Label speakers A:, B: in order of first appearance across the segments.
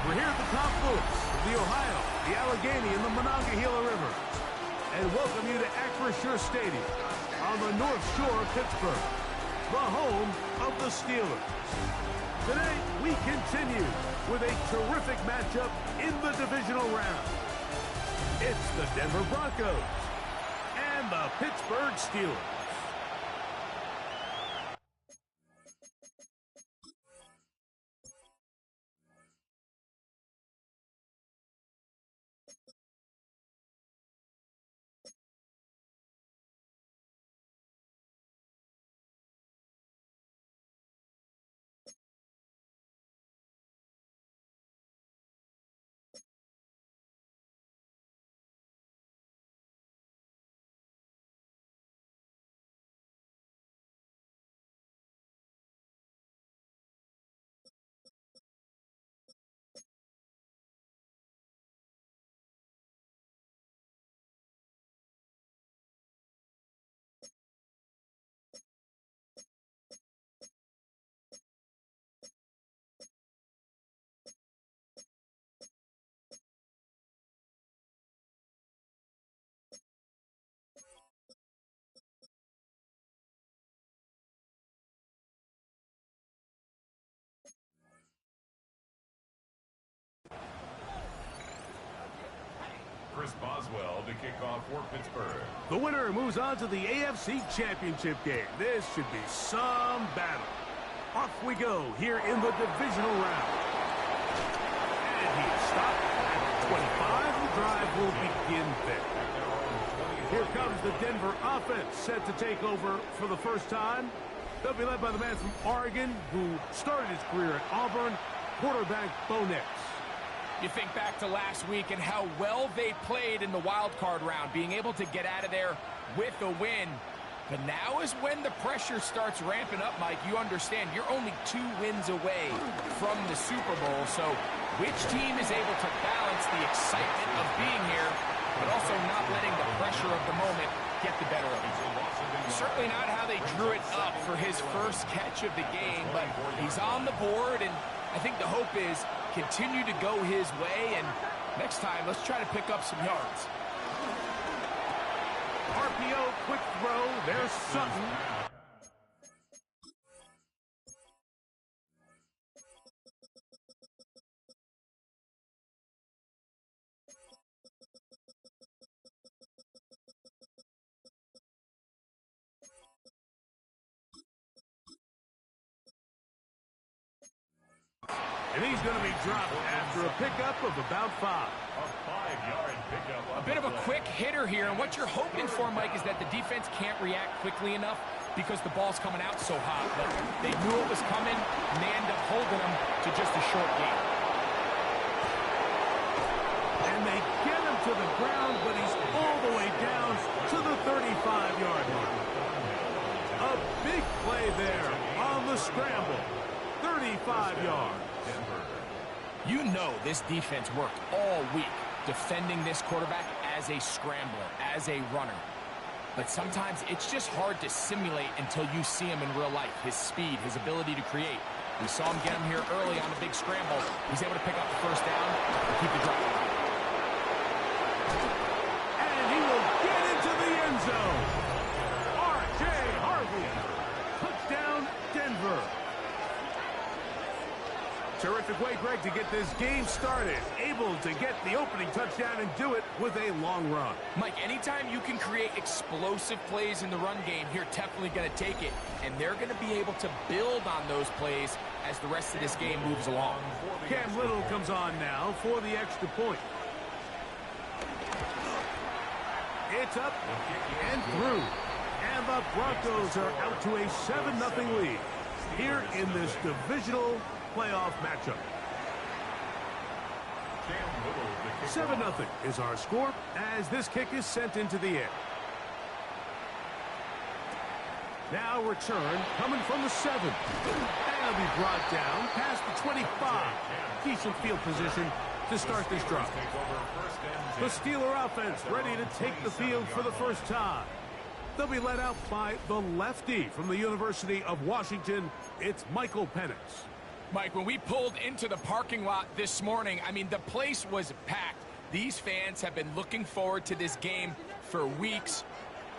A: We're here at the confluence of the Ohio, the Allegheny, and the Monongahela River, and welcome you to Acrisure Stadium on the North Shore of Pittsburgh, the home of the Steelers. Today, we continue with a terrific matchup in the divisional round. It's the Denver Broncos and the Pittsburgh Steelers.
B: Chris Boswell to kick off for Pittsburgh.
A: The winner moves on to the AFC Championship game. This should be some battle. Off we go here in the divisional round. And he is stopped at 25. The drive will begin there. Here comes the Denver offense set to take over for the first time. They'll be led by the man from Oregon who started his career at Auburn, quarterback Bo Nix.
C: You think back to last week and how well they played in the wild card round, being able to get out of there with a win. But now is when the pressure starts ramping up, Mike. You understand you're only 2 wins away from the Super Bowl. So which team is able to balance the excitement of being here, but also not letting the pressure of the moment get the better of it? Certainly not how they drew it up for his first catch of the game, but he's on the board, and I think the hope is continue to go his way, and next time, let's try to pick up some yards.
A: RPO, quick throw, there's Sutton. And he's going to be dropped after a pickup of about 5.
B: A 5-yard pickup.
C: A bit of a quick hitter here, and what you're hoping for, Mike, is that the defense can't react quickly enough because the ball's coming out so hot. But they knew it was coming, and they end up holding them to just a short game.
A: And they get him to the ground, but he's all the way down to the 35-yard line. A big play there on the scramble. 35 yards.
C: You know this defense worked all week defending this quarterback as a scrambler, as a runner. But sometimes it's just hard to simulate until you see him in real life. His speed, his ability to create. We saw him get him here early on the big scramble. He's able to pick up the first down and keep the drive alive.
A: And he will get into the end zone. R.J. Harvey. Touchdown, Denver. Terrific way, Greg, to get this game started. Able to get the opening touchdown and do it with a long run.
C: Mike, anytime you can create explosive plays in the run game, you're definitely going to take it. And they're going to be able to build on those plays as the rest of this game moves along.
A: Cam Little comes on now for the extra point. It's up and through. And the Broncos are out to a 7-0 lead here in this divisional playoff matchup. 7-0 is our score as this kick is sent into the air. Now return coming from the 7. And it'll be brought down past the 25. Decent field position to start this drive. The Steeler offense ready to take the field for the first time. They'll be led out by the lefty from the University of Washington. It's Michael Penix.
C: Mike, when we pulled into the parking lot this morning, I mean, the place was packed. These fans have been looking forward to this game for weeks.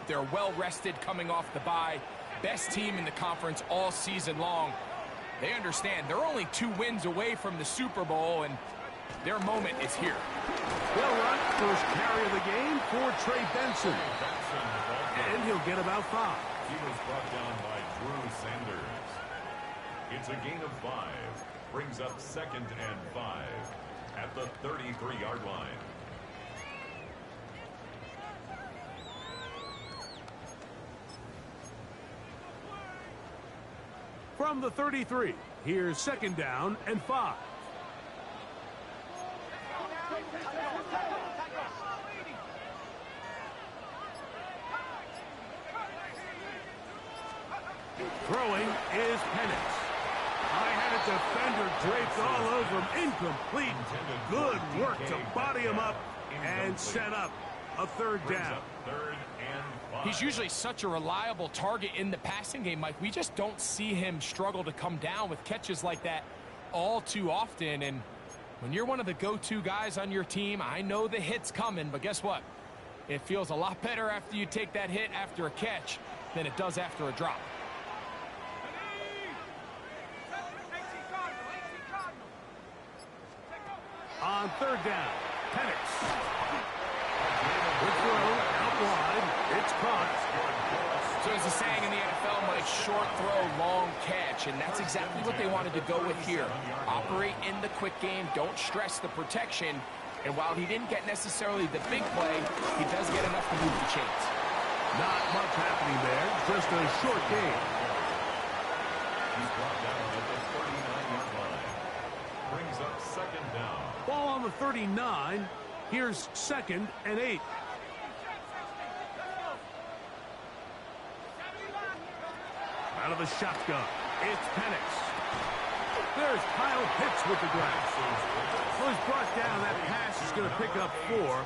C: They're well-rested coming off the bye. Best team in the conference all season long. They understand they're only 2 wins away from the Super Bowl, and their moment is here.
A: They'll run first carry of the game for Trey Benson. And he'll get about 5.
B: He was brought down by Drew Sanders. It's a gain of 5. Brings up 2nd and 5 at the 33-yard line.
A: From the 33, here's 2nd down and 5. Throwing is Penix. I-had a defender draped all over him. Incomplete. Good work to body him up and set up a 3rd down.
C: He's usually such a reliable target in the passing game, Mike. We just don't see him struggle to come down with catches like that all too often. And when you're one of the go-to guys on your team, I know the hit's coming, but guess what? It feels a lot better after you take that hit after a catch than it does after a drop.
A: On 3rd down, Penix. The throw out wide. It's caught.
C: So as the saying in the NFL, Mike, short throw, long catch, and that's exactly what they wanted to go with here. Operate in the quick game, don't stress the protection, and while he didn't get necessarily the big play, he does get enough to move the chains.
A: Not much happening there, just a short game.
B: He's brought down at the 39-yard line. Brings up 2nd down.
A: Ball on the 39. Here's 2nd and 8. Out of the shotgun, it's Penix. There's Kyle Pitts with the grab. Well, he's brought down. That pass is going to pick up 4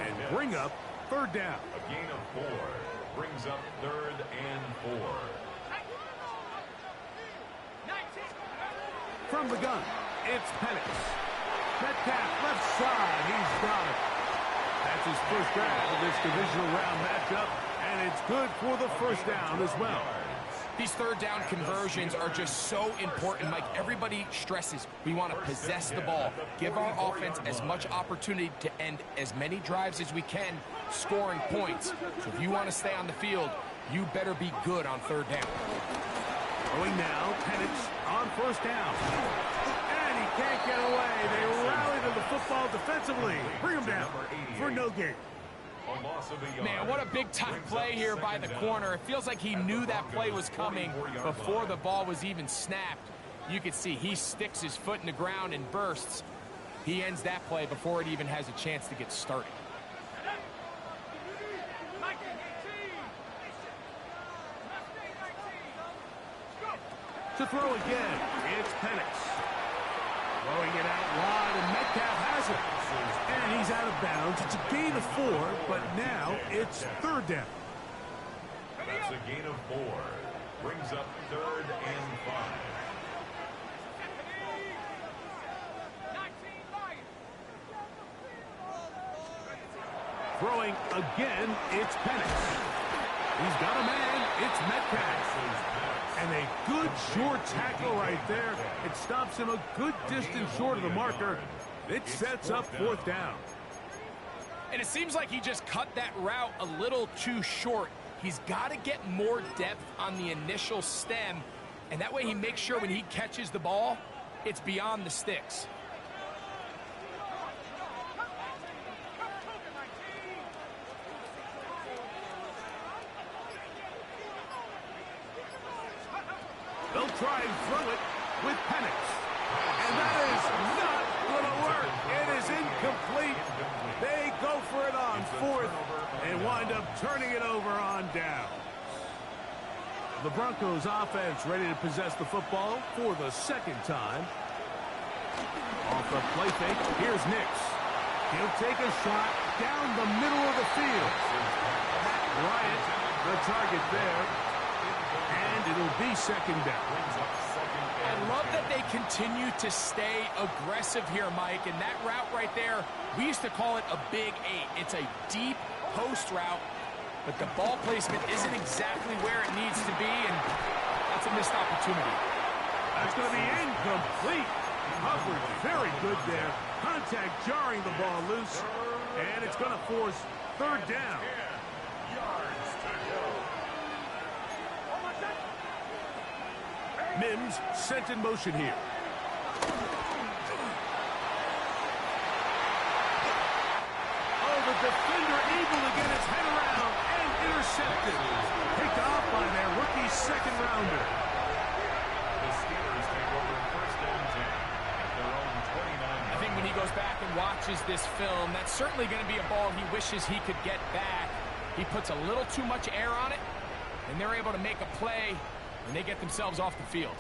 A: and bring up 3rd down.
B: A gain of 4. Brings up 3rd and 4.
A: From the gun, it's Penix. Metcalf left side. He's got it. That's his first grab of this divisional round matchup, and it's good for the 1st down as well.
C: These 3rd down conversions are just so important, Mike. Everybody stresses we want to possess the ball, give our offense as much opportunity to end as many drives as we can, scoring points. So if you want to stay on the field, you better be good on 3rd down.
A: Going now, Penix on 1st down. And he can't get away. They rally to the football defensively. Bring him down for no gain.
C: Man, what a big-time play here by the corner. It feels like he knew that play was coming before the ball was even snapped. You can see he sticks his foot in the ground and bursts. He ends that play before it even has a chance to get started.
A: To throw again, it's Penix. Throwing it out wide, and Metcalf has it. And he's out of bounds. It's a gain of 4, but now it's 3rd down.
B: That's a gain of 4. Brings up 3rd and 5.
A: Throwing again, it's Penix. He's got a man. It's Metcalf. And a good short tackle right there. It stops him a good distance short of the marker. It sets up 4th down.
C: And it seems like he just cut that route a little too short. He's got to get more depth on the initial stem, and that way he makes sure when he catches the ball, it's beyond the sticks.
A: They'll try and throw it with Penix. And that is not going to work. It is incomplete. They go for it on fourth and wind up turning it over on down. The Broncos offense ready to possess the football for the second time. Off the play fake, here's Nix. He'll take a shot down the middle of the field. Bryant, the target there. And it'll be second down.
C: I love that they continue to stay aggressive here, Mike. And that route right there, we used to call it a big eight. It's a deep post route, but the ball placement isn't exactly where it needs to be, and that's a missed opportunity.
A: That's going to be incomplete. Hubbard very good there. Contact jarring the ball loose, and it's going to force third down. Mims sent in motion here. Oh, the defender able to get his head around and intercepted. Picked off by their rookie second rounder.
B: The Steelers take over first down 10 at their own 29.
C: I think when he goes back and watches this film, that's certainly going to be a ball he wishes he could get back. He puts a little too much air on it, and they're able to make a play, and they get themselves off the field.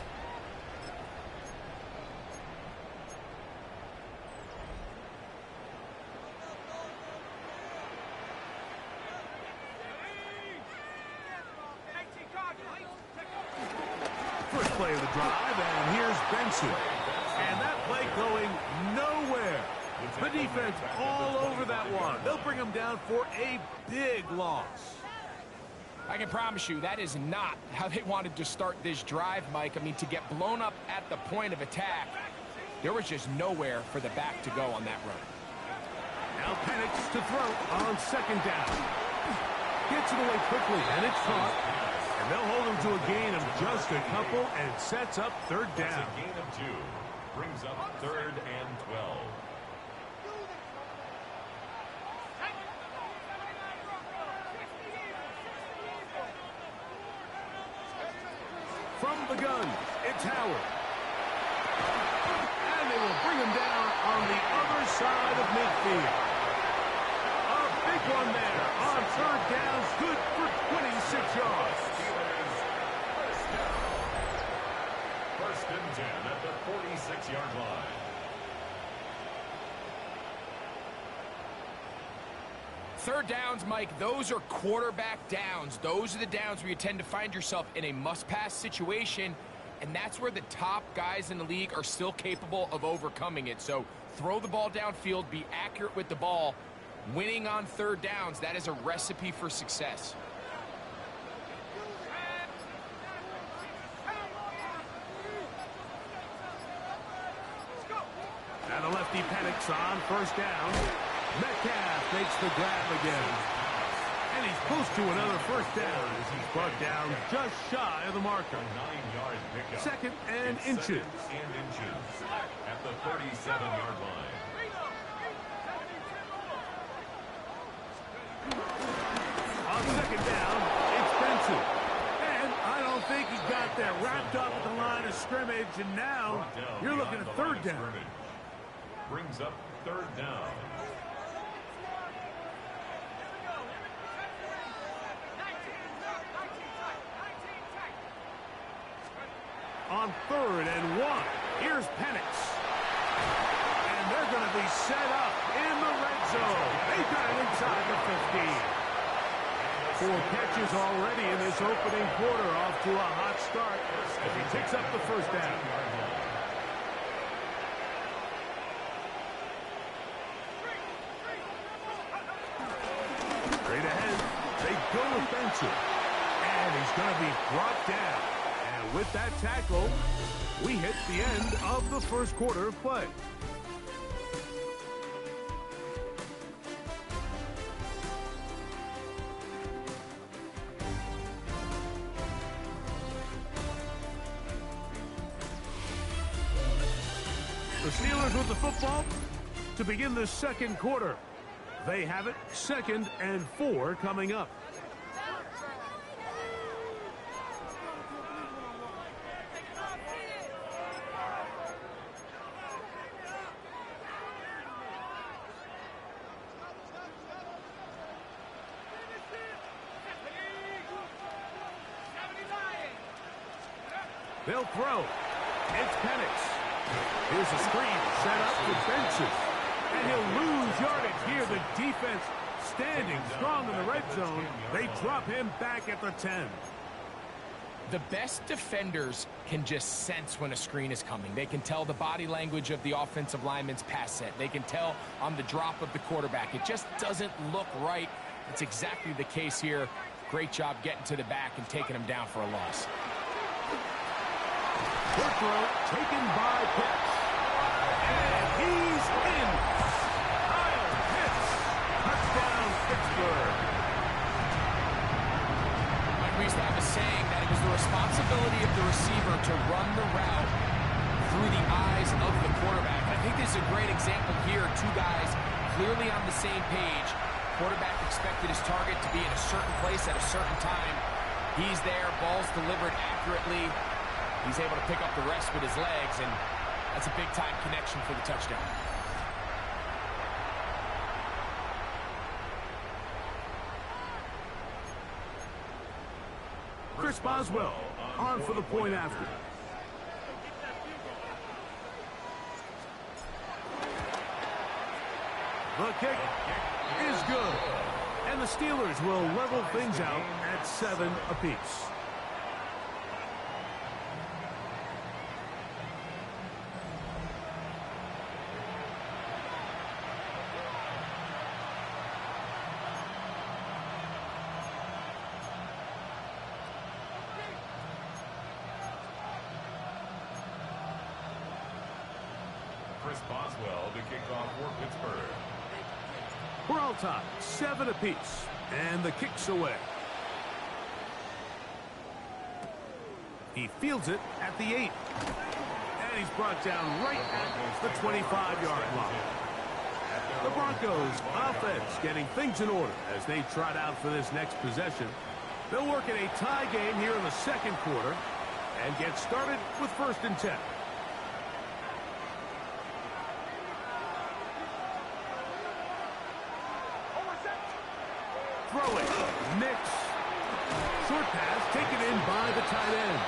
A: First play of the drive, and here's Benson. And that play going nowhere. The defense all over that one. They'll bring him down for a big loss.
C: I can promise you that is not how they wanted to start this drive, Mike. I mean, to get blown up at the point of attack, there was just nowhere for the back to go on that run.
A: Now Penix to throw on second down. Gets it away quickly, and it's caught. And they'll hold him to a gain of just a couple and sets up third down.
B: That's a gain of 2. Brings up third and 12.
A: From the gun, it's Howard. And they will bring him down on the other side of midfield. A big one there on third down, good for 26 yards.
B: First and 10 at the 46-yard line.
C: Third downs, Mike, those are quarterback downs. Those are the downs where you tend to find yourself in a must-pass situation, and that's where the top guys in the league are still capable of overcoming it. So throw the ball downfield, be accurate with the ball. Winning on third downs, that is a recipe for success.
A: And the lefty Penix on first down. Metcalf makes the grab again. And he's close to another first down as he's brought down just shy of the marker.
B: 9-yard pickup.
A: Second and
B: It's
A: inches.
B: Second and inches at the 37-yard line.
A: On second down, it's Benson. And I don't think he got that wrapped up at the line of scrimmage. And now
B: Brought down
A: you're looking
B: beyond
A: at
B: the line
A: third
B: of
A: down.
B: scrimmage. Brings up third down.
A: On third and 1, here's Penix. And they're going to be set up in the red zone. They've got it inside the 15. 4 catches already in this opening quarter, off to a hot start as he picks up the first down. Straight ahead, they go with Benson. And he's going to be brought down. And with that tackle, we hit the end of the first quarter of play. The Steelers with the football to begin the second quarter. They have it, 2nd and 4 coming up. They'll throw. It's Penix. Here's a screen set up with benches. And he'll lose yardage here. The defense standing strong in the red zone. They drop him back at the 10.
C: The best defenders can just sense when a screen is coming. They can tell the body language of the offensive lineman's pass set. They can tell on the drop of the quarterback. It just doesn't look right. It's exactly the case here. Great job getting to the back and taking him down for a loss.
A: Quick throw taken by Pitts. And he's in. Kyle Pitts. Touchdown, Pittsburgh.
C: We used to have a saying that it was the responsibility of the receiver to run the route through the eyes of the quarterback. I think this is a great example here. Two guys clearly on the same page. Quarterback expected his target to be in a certain place at a certain time. He's there, ball's delivered accurately. He's able to pick up the rest with his legs, and that's a big-time connection for the touchdown.
A: Chris Boswell on for the point after. The kick is good. And the Steelers will level things out at 7 apiece.
B: Chris Boswell to kick off for Pittsburgh.
A: We're all tied, 7 apiece, and the kick's away. He fields it at the 8. And he's brought down right at the 25-yard line. The Broncos offense getting things in order as they trot out for this next possession. They'll work in a tie game here in the second quarter and get started with 1st and 10. Throwing. Nix. Short pass taken in by the tight end.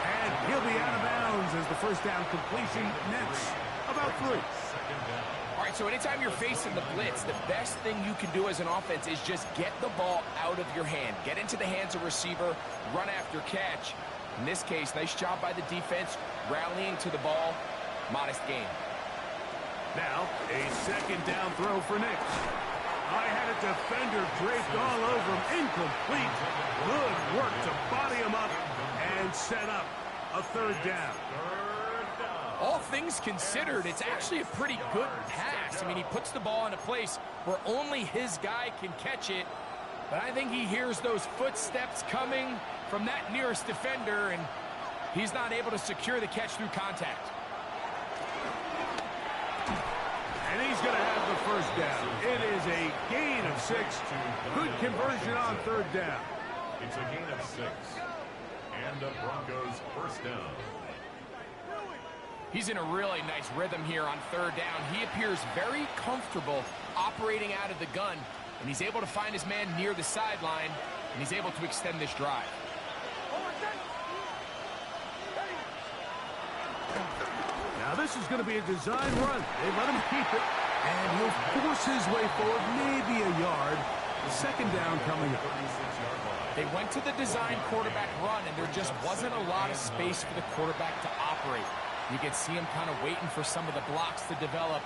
A: And he'll be out of bounds as the first down completion nets about 3.
C: All right, so anytime you're facing the blitz, the best thing you can do as an offense is just get the ball out of your hand. Get into the hands of receiver, run after catch. In this case, nice job by the defense, rallying to the ball. Modest gain.
A: Now, a 2nd down throw for Nix. I had a defender draped all over him. Incomplete. Good work to body him up and set up a 3rd down.
C: All things considered, it's actually a pretty good pass. I mean, he puts the ball in a place where only his guy can catch it. But I think he hears those footsteps coming from that nearest defender, and he's not able to secure the catch through contact.
A: And he's going to have the 1st down. It is a gain of 6. Good conversion on 3rd down.
B: It's a gain of 6. And the Broncos 1st down.
C: He's in a really nice rhythm here on 3rd down. He appears very comfortable operating out of the gun, and he's able to find his man near the sideline, and he's able to extend this drive.
A: Now this is going to be a design run. They let him keep it, and he'll force his way forward, maybe a yard. The 2nd down coming up.
C: They went to the design quarterback run, and there just wasn't a lot of space for the quarterback to operate. You could see him kind of waiting for some of the blocks to develop.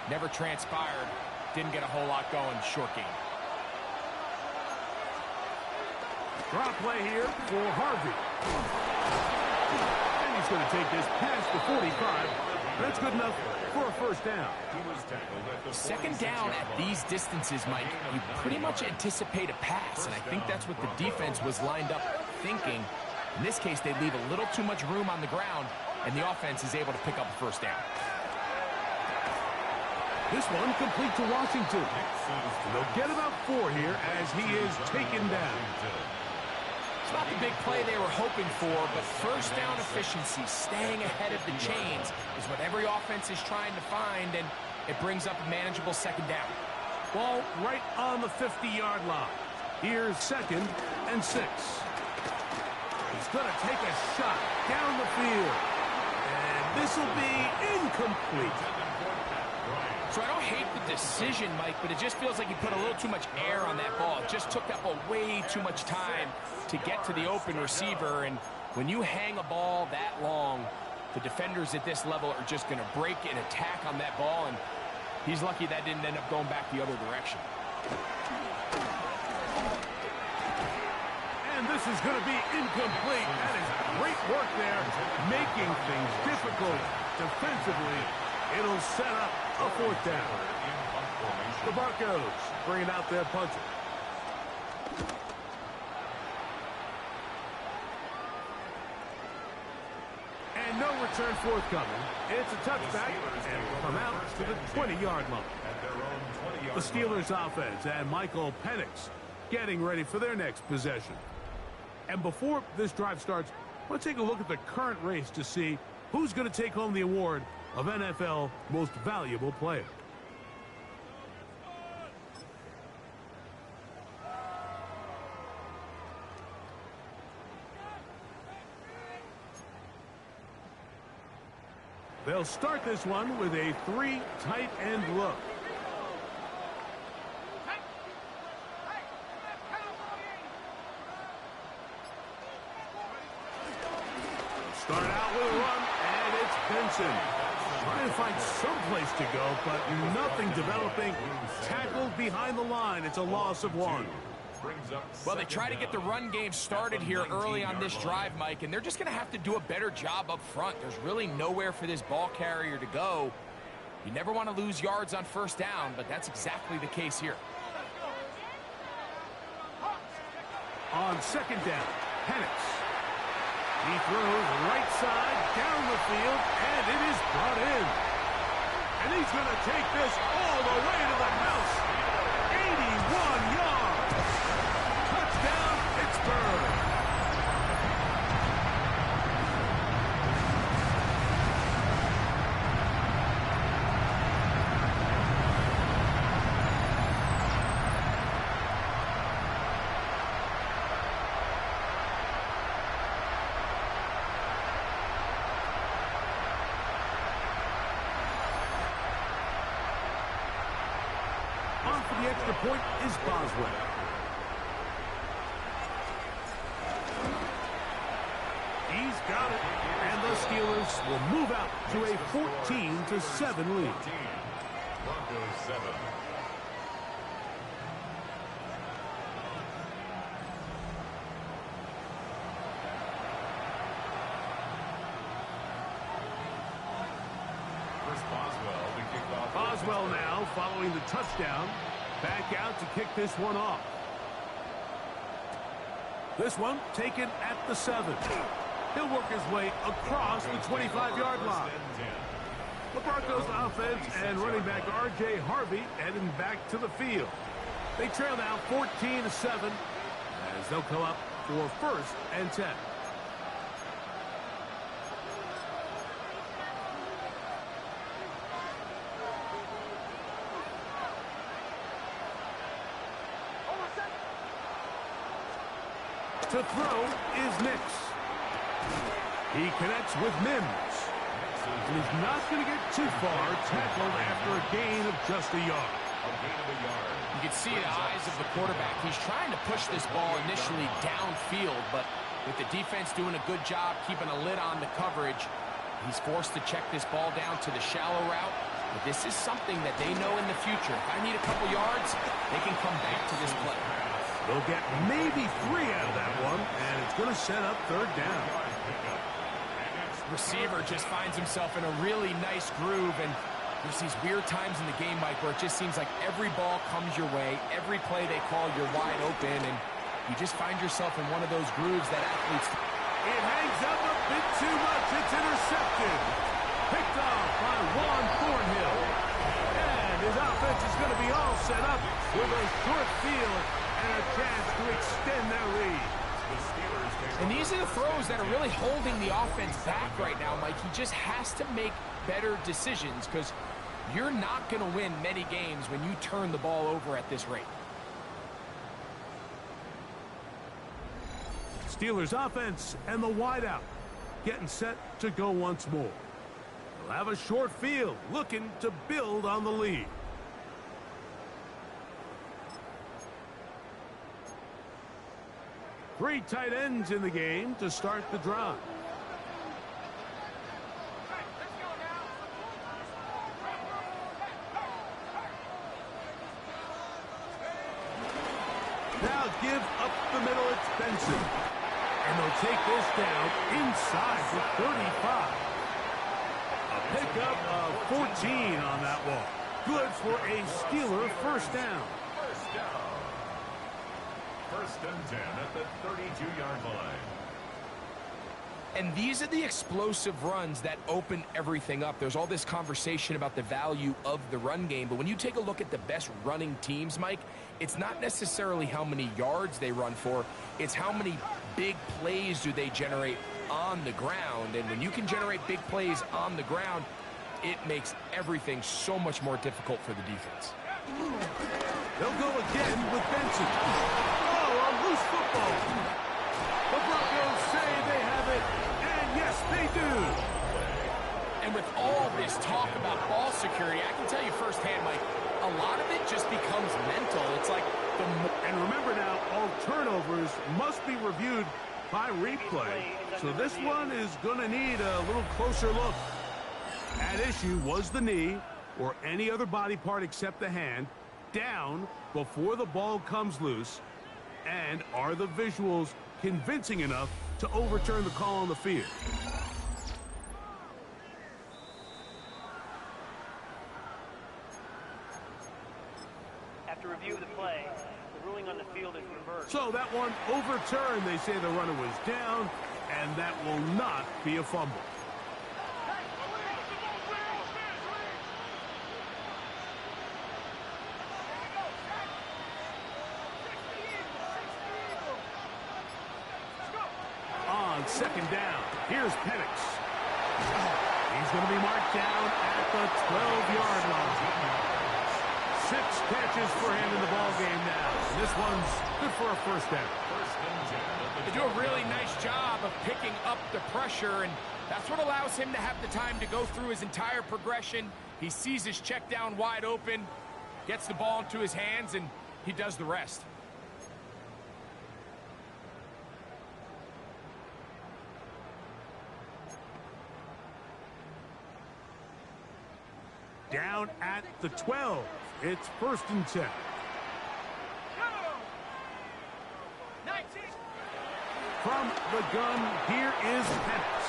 C: Never transpired. Didn't get a whole lot going. Short game.
A: Drop play here for Harvey. And he's going to take this past the 45. That's good enough for a 1st down.
C: 2nd down at these distances, Mike, you pretty much anticipate a pass, and I think that's what the defense was lined up thinking. In this case, they leave a little too much room on the ground, and the offense is able to pick up a 1st down.
A: This one complete to Washington. They'll get about 4 here as he is taken down.
C: It's not the big play they were hoping for, but 1st down efficiency, staying ahead of the chains, is what every offense is trying to find, and it brings up a manageable 2nd down.
A: Ball right on the 50-yard line. Here's 2nd and 6. is going to take a shot down the field. And this will be incomplete.
C: So I don't hate the decision, Mike, but it just feels like he put a little too much air on that ball. It just took that ball way too much time to get to the open receiver. And when you hang a ball that long, the defenders at this level are just going to break and attack on that ball. And he's lucky that didn't end up going back the other direction.
A: And this is going to be incomplete. That is great work there, making things difficult defensively. It'll set up a fourth down. The Broncos bringing out their punter. And no return forthcoming. It's a touchback, and will come out to the 20-yard line. The Steelers offense and Michael Penix getting ready for their next possession. And before this drive starts, let's take a look at the current race to see who's going to take home the award of NFL Most Valuable Player. They'll start this one with a 3 tight end look. Start out with a run, and it's Benson. Trying to find some place to go, but nothing developing. Tackled behind the line. It's a loss of 1.
C: Well, they try to get the run game started here early on this drive, Mike, and they're just going to have to do a better job up front. There's really nowhere for this ball carrier to go. You never want to lose yards on first down, but that's exactly the case here.
A: On second down, Penix. He throws right side down the field, and it is brought in. And he's going to take this all the way to the house. 81 yards. Touchdown, Pittsburgh. On for the extra point is Boswell. He's got it, and the Steelers will move out to a 14-7 lead.
B: Broncos 7.
A: Boswell now following the touchdown. Back out to kick this one off. This one taken at the 7. He'll work his way across the 25-yard line. The Broncos offense and running back R.J. Harvey heading back to the field. They trail now 14-7 as they'll come up for 1st and 10. To throw is Nix. He connects with Mims. And he's not going to get too far, tackled after a gain of just a yard.
C: You can see the eyes of the quarterback. He's trying to push this ball initially downfield, but with the defense doing a good job keeping a lid on the coverage, he's forced to check this ball down to the shallow route. But this is something that they know in the future. If I need a couple yards, they can come back to this play.
A: They'll get maybe 3 out of that one, and it's going to set up 3rd down.
C: Receiver just finds himself in a really nice groove, and there's these weird times in the game, Mike, where it just seems like every ball comes your way, every play they call, you're wide open, and you just find yourself in one of those grooves that athletes...
A: It hangs up a bit too much. It's intercepted. Picked off by Juan Thornhill. And his offense is going to be all set up with a short field and a chance to extend their lead.
C: And these are the throws that are really holding the offense back right now, Mike. He just has to make better decisions because you're not going to win many games when you turn the ball over at this rate.
A: Steelers offense and the wideout getting set to go once more. They'll have a short field looking to build on the lead. Three tight ends in the game to start the drive. Now give up the middle, it's Benson. And they'll take this down inside the 35. A pickup of 14 on that one. Good for a Steeler first down.
B: First and 10 at the 32-yard line.
C: And these are the explosive runs that open everything up. There's all this conversation about the value of the run game, but when you take a look at the best running teams, Mike, it's not necessarily how many yards they run for, it's how many big plays do they generate on the ground. And when you can generate big plays on the ground, it makes everything so much more difficult for the defense.
A: They'll go again with Benson. Oh, a loose football. The Broncos say they have it, and yes, they do.
C: And with all this talk about ball security, I can tell you firsthand, Mike, a lot of it just becomes mental. It's like
A: and remember now, all turnovers must be reviewed by replay. So this one is going to need a little closer look. At issue was the knee or any other body part except the hand down before the ball comes loose. And are the visuals convincing enough to overturn the call on the field?
D: After review of the play, the ruling on the field is reversed.
A: So that one overturned. They say the runner was down, and that will not be a fumble. On second down, here's Penix. He's going to be marked down at the 12-yard line. 6 catches for him in the ball game now. And this one's good for a first down.
C: They do a really nice job of picking up the pressure, and that's what allows him to have the time to go through his entire progression. He sees his check down wide open, gets the ball into his hands, and he does the rest.
A: Down at the 12. It's first and 10. From the gun, here is Penix.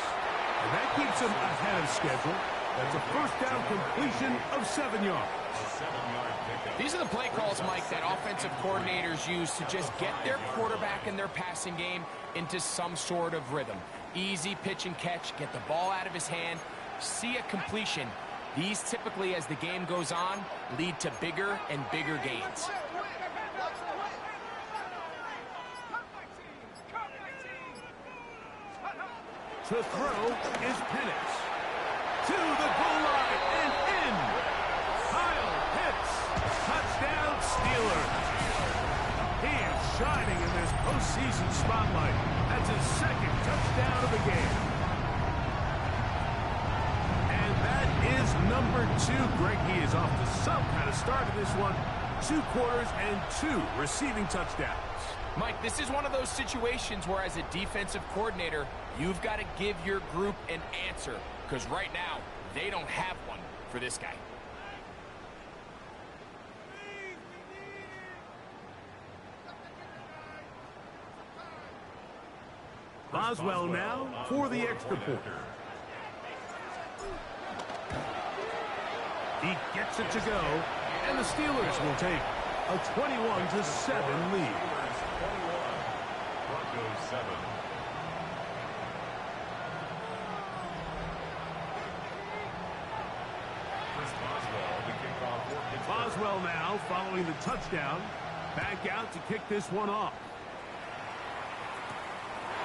A: And that keeps him ahead of schedule. That's a first down completion of 7 yards.
C: These are the play calls, Mike, that offensive coordinators use to just get their quarterback and their passing game into some sort of rhythm. Easy pitch and catch, get the ball out of his hand, see a completion. These typically, as the game goes on, lead to bigger and bigger gains.
A: To throw is Penix. To the goal line and in. Kyle Pitts. Touchdown Steelers. He is shining in this postseason spotlight. That's his second touchdown of the game. And that is number 2. Greg, he is off to some kind of start in this one. 2 quarters and 2 receiving touchdowns.
C: Mike, this is one of those situations where as a defensive coordinator, you've got to give your group an answer, because right now, they don't have one for this guy.
A: Boswell now for the extra point. He gets it to go, and the Steelers will take a 21-7 lead.
B: 7.
A: Boswell now following the touchdown. Back out to kick this one off.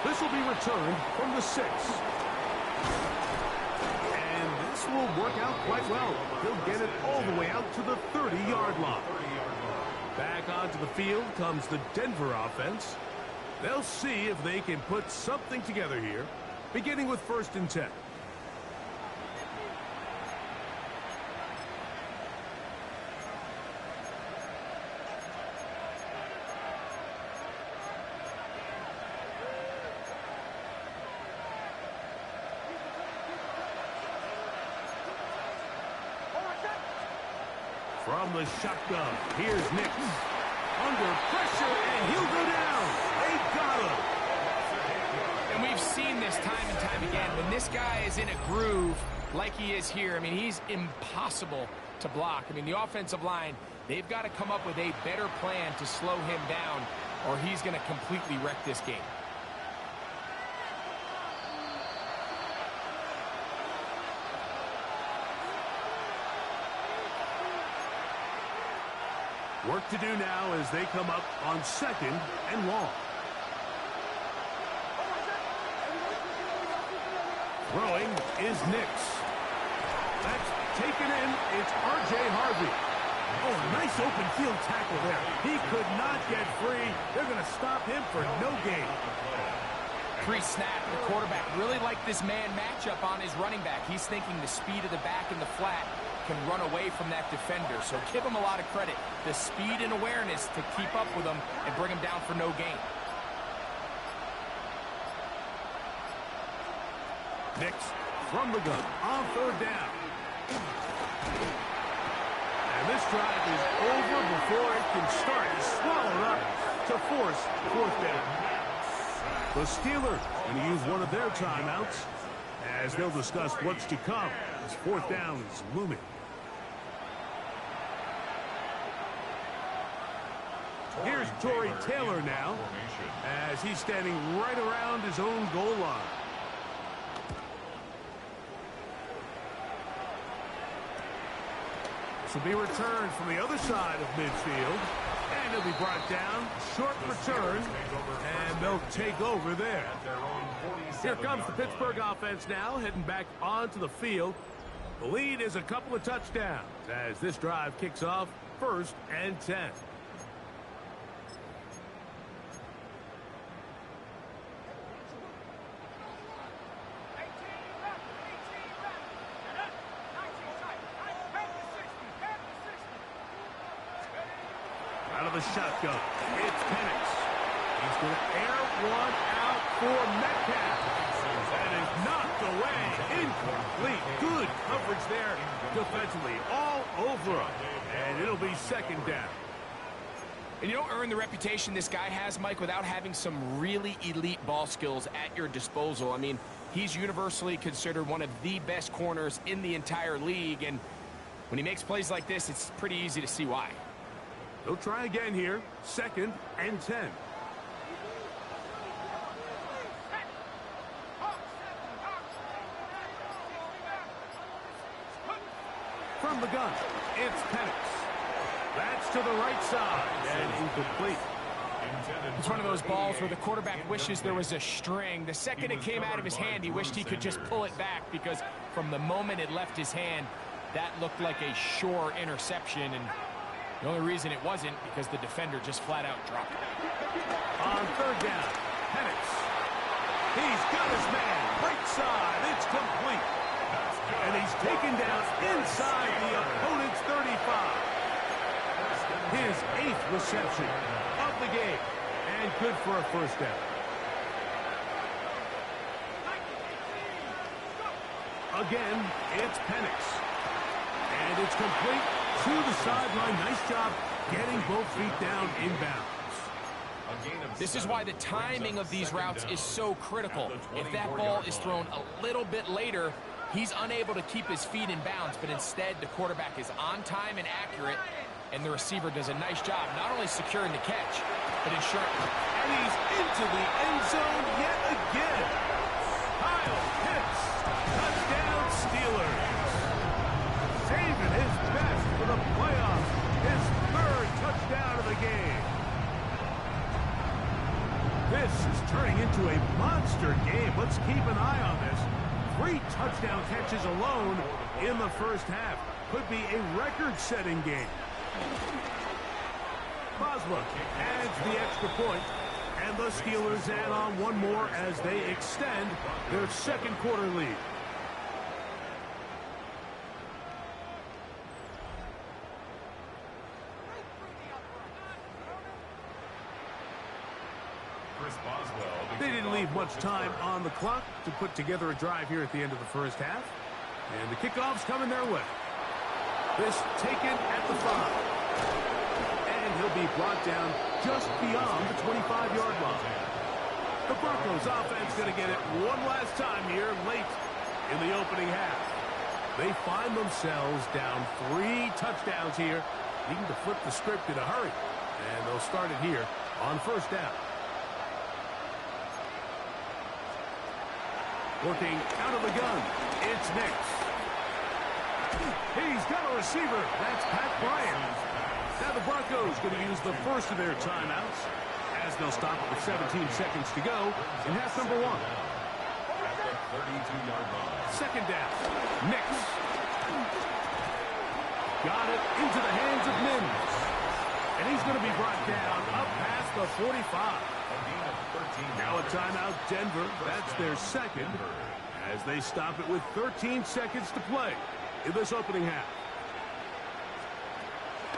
A: This will be returned from the 6. And this will work out quite well. He'll get it all the way out to the 30-yard line. Back onto the field comes the Denver offense. They'll see if they can put something together here, beginning with 1st and 10. From the shotgun, here's Nick. Under pressure, and he'll go down. They got him.
C: And we've seen this time and time again. When this guy is in a groove like he is here, I mean, he's impossible to block. I mean, the offensive line, they've got to come up with a better plan to slow him down, or he's going to completely wreck this game.
A: Work to do now as they come up on 2nd and long. Throwing is Nix. That's taken in. It's R.J. Harvey. Oh, nice open field tackle there. He could not get free. They're going to stop him for no gain.
C: Pre-snap, the quarterback really liked this man matchup on his running back. He's thinking the speed of the back in the flat can run away from that defender. So give him a lot of credit. The speed and awareness to keep up with him and bring him down for no gain.
A: Nix from the gun on 3rd down. And this drive is over before it can start. He's swallowed up to force 4th down. The Steelers going to use one of their timeouts as they'll discuss what's to come as 4th down is looming. Here's Torrey Taylor now as he's standing right around his own goal line. This will be returned from the other side of midfield. And he'll be brought down. Short return. And they'll take over there. Here comes the Pittsburgh offense now, heading back onto the field. The lead is a couple of touchdowns as this drive kicks off 1st and 10. Out of the shotgun, it's Penix. He's going to air one out for Metcalf. That is knocked away. Incomplete. Good coverage there defensively. All over him. And it'll be 2nd down.
C: And you don't earn the reputation this guy has, Mike, without having some really elite ball skills at your disposal. I mean, he's universally considered one of the best corners in the entire league. And when he makes plays like this, it's pretty easy to see why.
A: They'll try again here. 2nd and 10. From the gun, it's Penix. That's to the right side and incomplete.
C: It's one of those balls where the quarterback wishes there was a string. The second it came out of his hand, he wished he could just pull it back, because from the moment it left his hand, that looked like a sure interception. And the only reason it wasn't because the defender just flat out dropped it.
A: On 3rd down, Penix. He's got his man. Right side. It's complete. And he's taken down inside the opponent's 35. His 8th reception of the game. And good for a 1st down. Again, it's Penix. And it's complete to the sideline. Nice job getting both feet down inbounds.
C: This is why the timing of these routes is so critical. If that ball is thrown a little bit later, he's unable to keep his feet in bounds, but instead the quarterback is on time and accurate, and the receiver does a nice job not only securing the catch, but ensuring.
A: And he's into the end zone yet again. Kyle Pitts, touchdown Steelers. Saving his best for the playoffs. His 3rd touchdown of the game. This is turning into a monster game. Let's keep an eye on this. 3 touchdown catches alone in the 1st half. Could be a record-setting game. Bosma adds the extra point, And the Steelers add on one more as they extend their second quarter lead. They didn't leave much time on the clock to put together a drive here at the end of the first half. And the kickoff's coming their way. This taken at the 5. And he'll be brought down just beyond the 25-yard line. The Broncos offense going to get it one last time here late in the opening half. They find themselves down 3 touchdowns here, needing to flip the script in a hurry. And they'll start it here on first down. Working out of the gun, it's Nix. He's got a receiver. That's Pat Bryant. Now the Broncos going to use the first of their timeouts as they'll stop it with 17 seconds to go in half number 1.
B: At the 32-yard line.
A: Second down, Nix. Got it into the hands of Mims. And he's going to be brought down up past the 45. Now a timeout, Denver. That's their second as they stop it with 13 seconds to play in this opening half.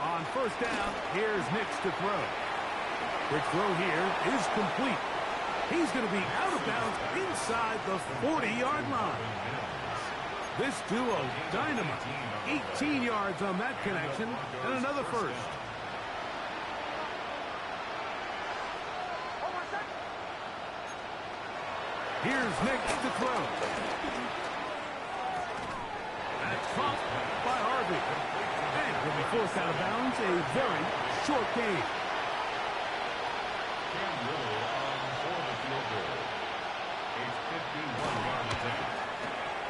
A: On first down, here's Nix to throw. Quick throw here is complete. He's going to be out of bounds inside the 40-yard line. This duo, dynamite. 18 yards on that connection and another first. Here's Nix to throw. That's caught by Harvey. And he'll be forced out of bounds. A very short game.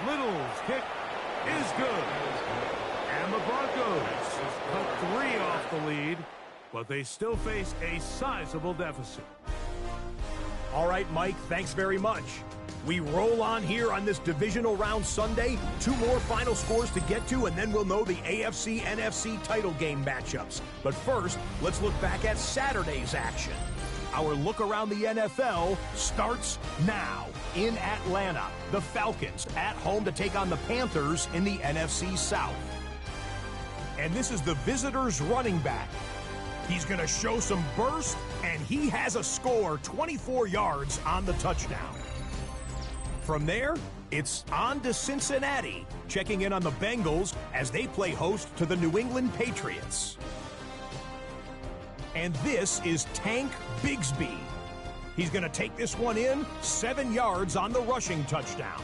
A: Little's kick is good. And the Broncos cut 3 off the lead, but they still face a sizable deficit.
E: All right, Mike, thanks very much. We roll on here on this divisional round Sunday. 2 more final scores to get to, and then we'll know the AFC-NFC title game matchups. But first, let's look back at Saturday's action. Our look around the NFL starts now. In Atlanta, the Falcons at home to take on the Panthers in the NFC South. And this is the visitors' running back. He's going to show some burst, and he has a score, 24 yards on the touchdown. From there, it's on to Cincinnati, checking in on the Bengals as they play host to the New England Patriots. And this is Tank Bigsby. He's going to take this one in, 7 yards on the rushing touchdown.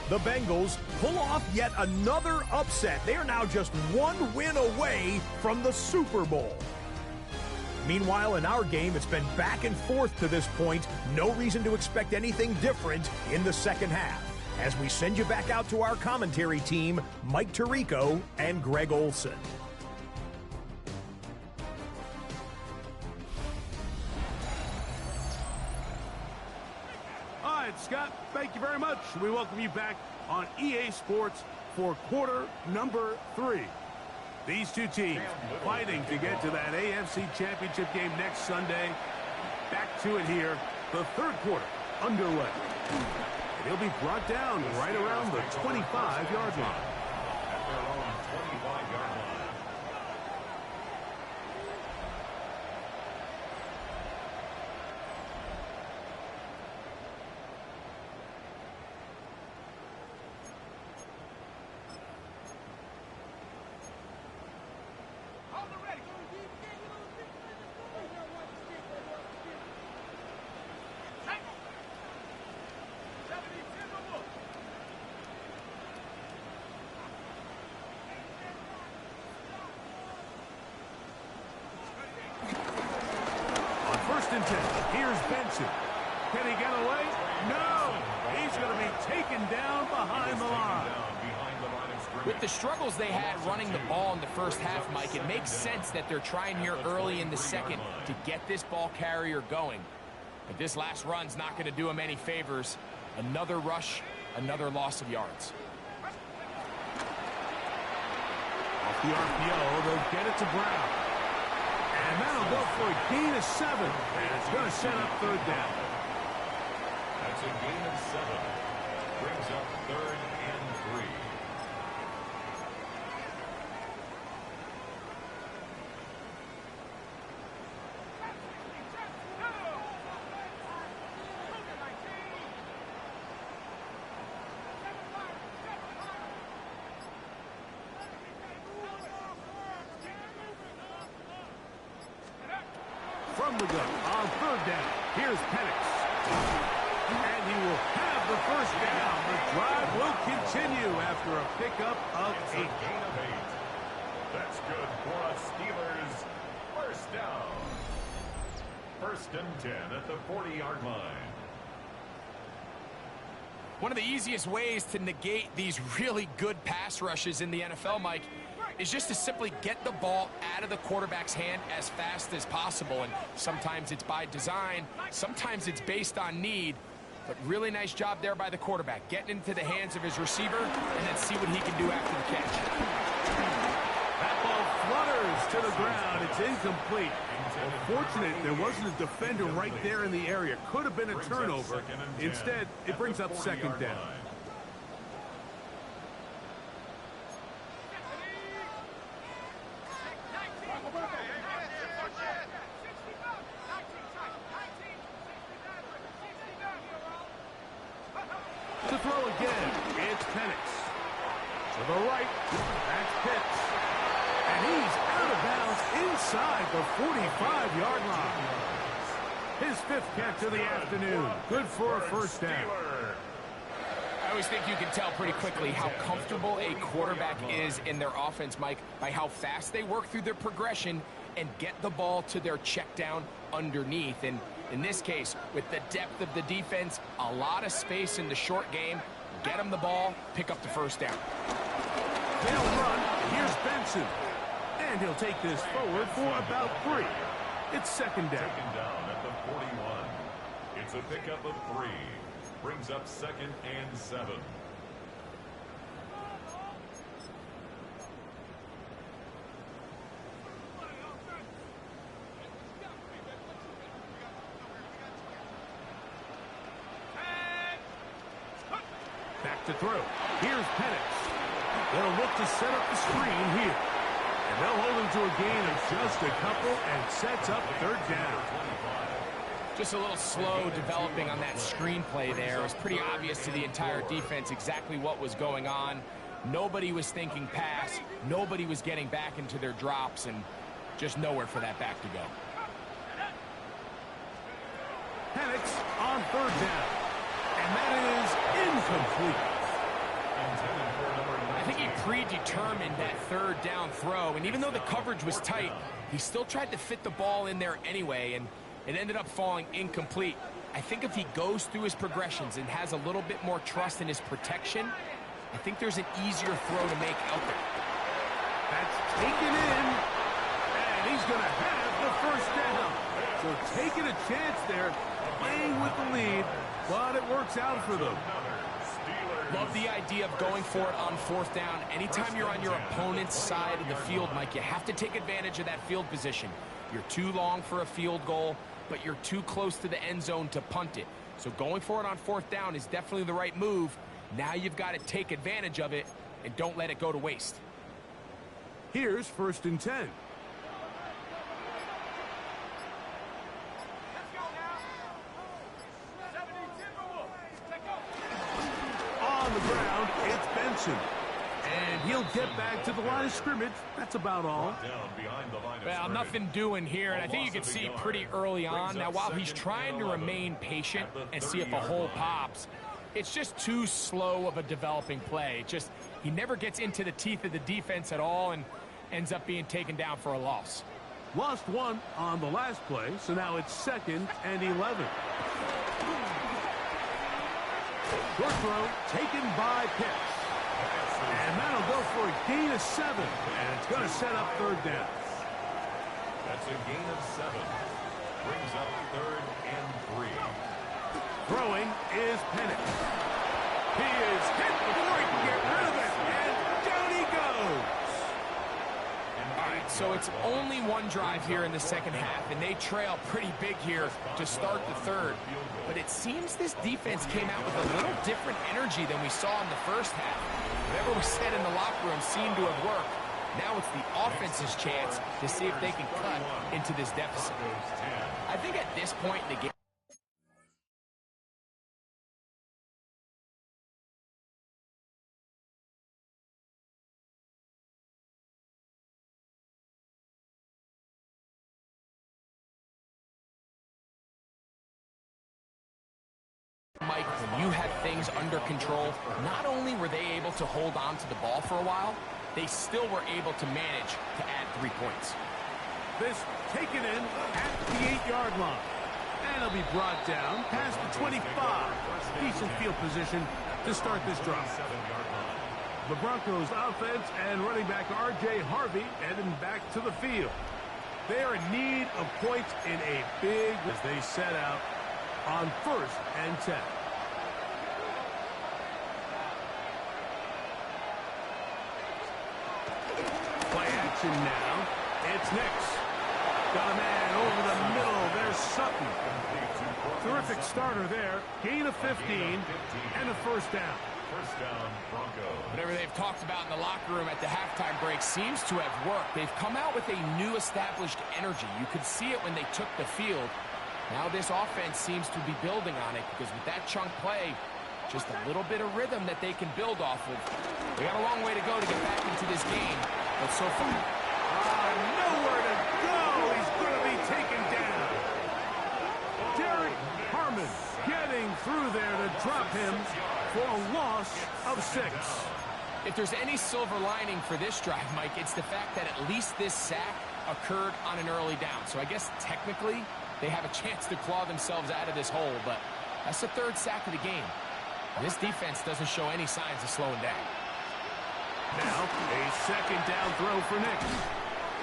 E: The Bengals pull off yet another upset. They are now just 1 win away from the Super Bowl. Meanwhile, in our game, it's been back and forth to this point. No reason to expect anything different in the second half. As we send you back out to our commentary team, Mike Tirico and Greg Olson.
A: All right, Scott, thank you very much. We welcome you back on EA Sports for quarter number 3. These two teams fighting to get to that AFC Championship game next Sunday. Back to it here, the third quarter underway. And he'll be brought down right around the 25-yard line.
B: At their own 25-yard line.
A: And 10. Here's Benson. Can he get away? No! He's going to be taken down behind the line.
C: With the struggles they had running the ball in the first half, Mike, it makes sense that they're trying here early in the second to get this ball carrier going. But this last run's not going to do him any favors. Another rush, another loss of yards.
A: Off the RPO, they'll get it to Brown. And that'll go for a gain of 7. And it's going to set up third down.
B: That's a gain of 7. Brings up 3rd and 3.
A: From the gun on third down. Here's Penix. And he will have the first down. The drive will continue after a pickup of
B: It's
A: 8.
B: a gain of 8. That's good for a Steelers first down. 1st and 10 at the 40-yard line.
C: One of the easiest ways to negate these really good pass rushes in the NFL, Mike, is just to simply get the ball out of the quarterback's hand as fast as possible. And sometimes it's by design, sometimes it's based on need. But really nice job there by the quarterback, getting into the hands of his receiver and then see what he can do after the catch.
A: That ball flutters to the ground. It's incomplete. Fortunate there wasn't a defender right there in the area. Could have been a turnover. Instead, it brings up 2nd down. To throw again, it's Penix. To the right, that's Pitts. And he's out of bounds inside the 45-yard line. His 5th catch of the afternoon. Good for a first down.
C: I always think you can tell pretty quickly how comfortable a quarterback is in their offense, Mike, by how fast they work through their progression and get the ball to their check down underneath. And in this case, with the depth of the defense, a lot of space in the short game, get them the ball, pick up the first down.
A: They'll run. Here's Benson. And he'll take this forward for about 3. It's 2nd down.
B: 2nd down at the 41. It's a pickup of 3. Brings up 2nd and 7.
A: Back to throw. Here's Penix. They'll look to set up the screen here. And they'll hold him to a gain of just a couple and sets up 3rd down.
C: Just a little slow developing on that screenplay there. It was pretty obvious to the entire defense exactly what was going on. Nobody was thinking pass. Nobody was getting back into their drops, and just nowhere for that back to go.
A: Penix on 3rd down. And that is incomplete.
C: I think he predetermined that 3rd down throw, and even though the coverage was tight, he still tried to fit the ball in there anyway, and it ended up falling incomplete. I think if he goes through his progressions and has a little bit more trust in his protection, I think there's an easier throw to make out there.
A: That's taken in, and he's going to have the first down. So taking a chance there, playing with the lead, but it works out for them.
C: Love the idea of going for it on 4th down. Anytime you're on your opponent's side of the field, Mike, you have to take advantage of that field position. You're too long for a field goal, but you're too close to the end zone to punt it. So going for it on 4th down is definitely the right move. Now you've got to take advantage of it and don't let it go to waste.
A: Here's 1st and 10. On the ground, it's Benson. And he'll get back to the line of scrimmage. That's about all.
C: Well, nothing doing here, and I think you can see pretty early on. Now, while he's trying to remain patient and see if a hole pops, it's just too slow of a developing play. He never gets into the teeth of the defense at all and ends up being taken down for a loss.
A: Lost 1 on the last play, so now it's 2nd and 11. Short throw taken by Pitts. And that'll go for a gain of 7. And it's going to set up 3rd down.
B: That's a gain of 7. Brings up 3rd and 3.
A: Throwing is Penix. He is hit before he can get rid of it. And down he goes.
C: All right, so it's only one drive here in the second half, and they trail pretty big here to start the third. But it seems this defense came out with a little different energy than we saw in the first half. Whatever was said in the locker room seemed to have worked. Now it's the offense's chance to see if they can cut into this deficit. I think at this point in the game, Mike, when you had things under control, not only were they able to hold on to the ball for a while, they still were able to manage to add 3 points.
A: This taken in at the 8-yard line. And it'll be brought down past the 25. Decent field position to start this drive. The Broncos offense and running back R.J. Harvey heading back to the field. They are in need of points in a big as they set out on 1st and 10. Play action now. It's Nix. Got a man over the middle. There's Sutton. Terrific starter there. Gain of 15 and a first down.
B: First down, Broncos.
C: Whatever they've talked about in the locker room at the halftime break seems to have worked. They've come out with a new established energy. You could see it when they took the field. Now this offense seems to be building on it because with that chunk play, just a little bit of rhythm that they can build off of. They got a long way to go to get back into this game, but so far,
A: nowhere to go. He's going to be taken down. Derek Harmon getting through there to drop him for a loss of 6.
C: If there's any silver lining for this drive, Mike, it's the fact that at least this sack occurred on an early down. So I guess technically they have a chance to claw themselves out of this hole, but that's the 3rd sack of the game. This defense doesn't show any signs of slowing down.
A: Now, a second down throw for Nick.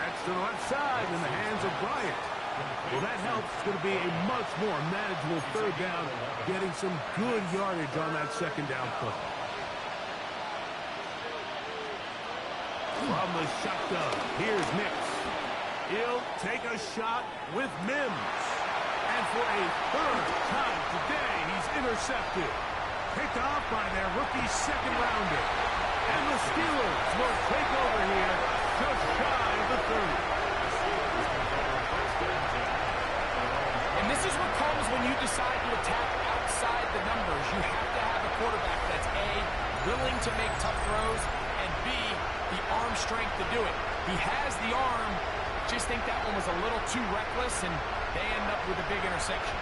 A: That's to the left side in the hands of Bryant. Well, that helps. It's going to be a much more manageable 3rd down, getting some good yardage on that second down play. From the shotgun, here's Nix. He'll take a shot with Mims. And for a 3rd time today, he's intercepted. Picked off by their rookie 2nd rounder. And the Steelers will take over here just shy of the 30.
C: And this is what comes when you decide to attack outside the numbers. You have to have a quarterback that's A, willing to make tough throws, and B, the arm strength to do it. He has the arm, just think that one was a little too reckless, and they end up with a big interception.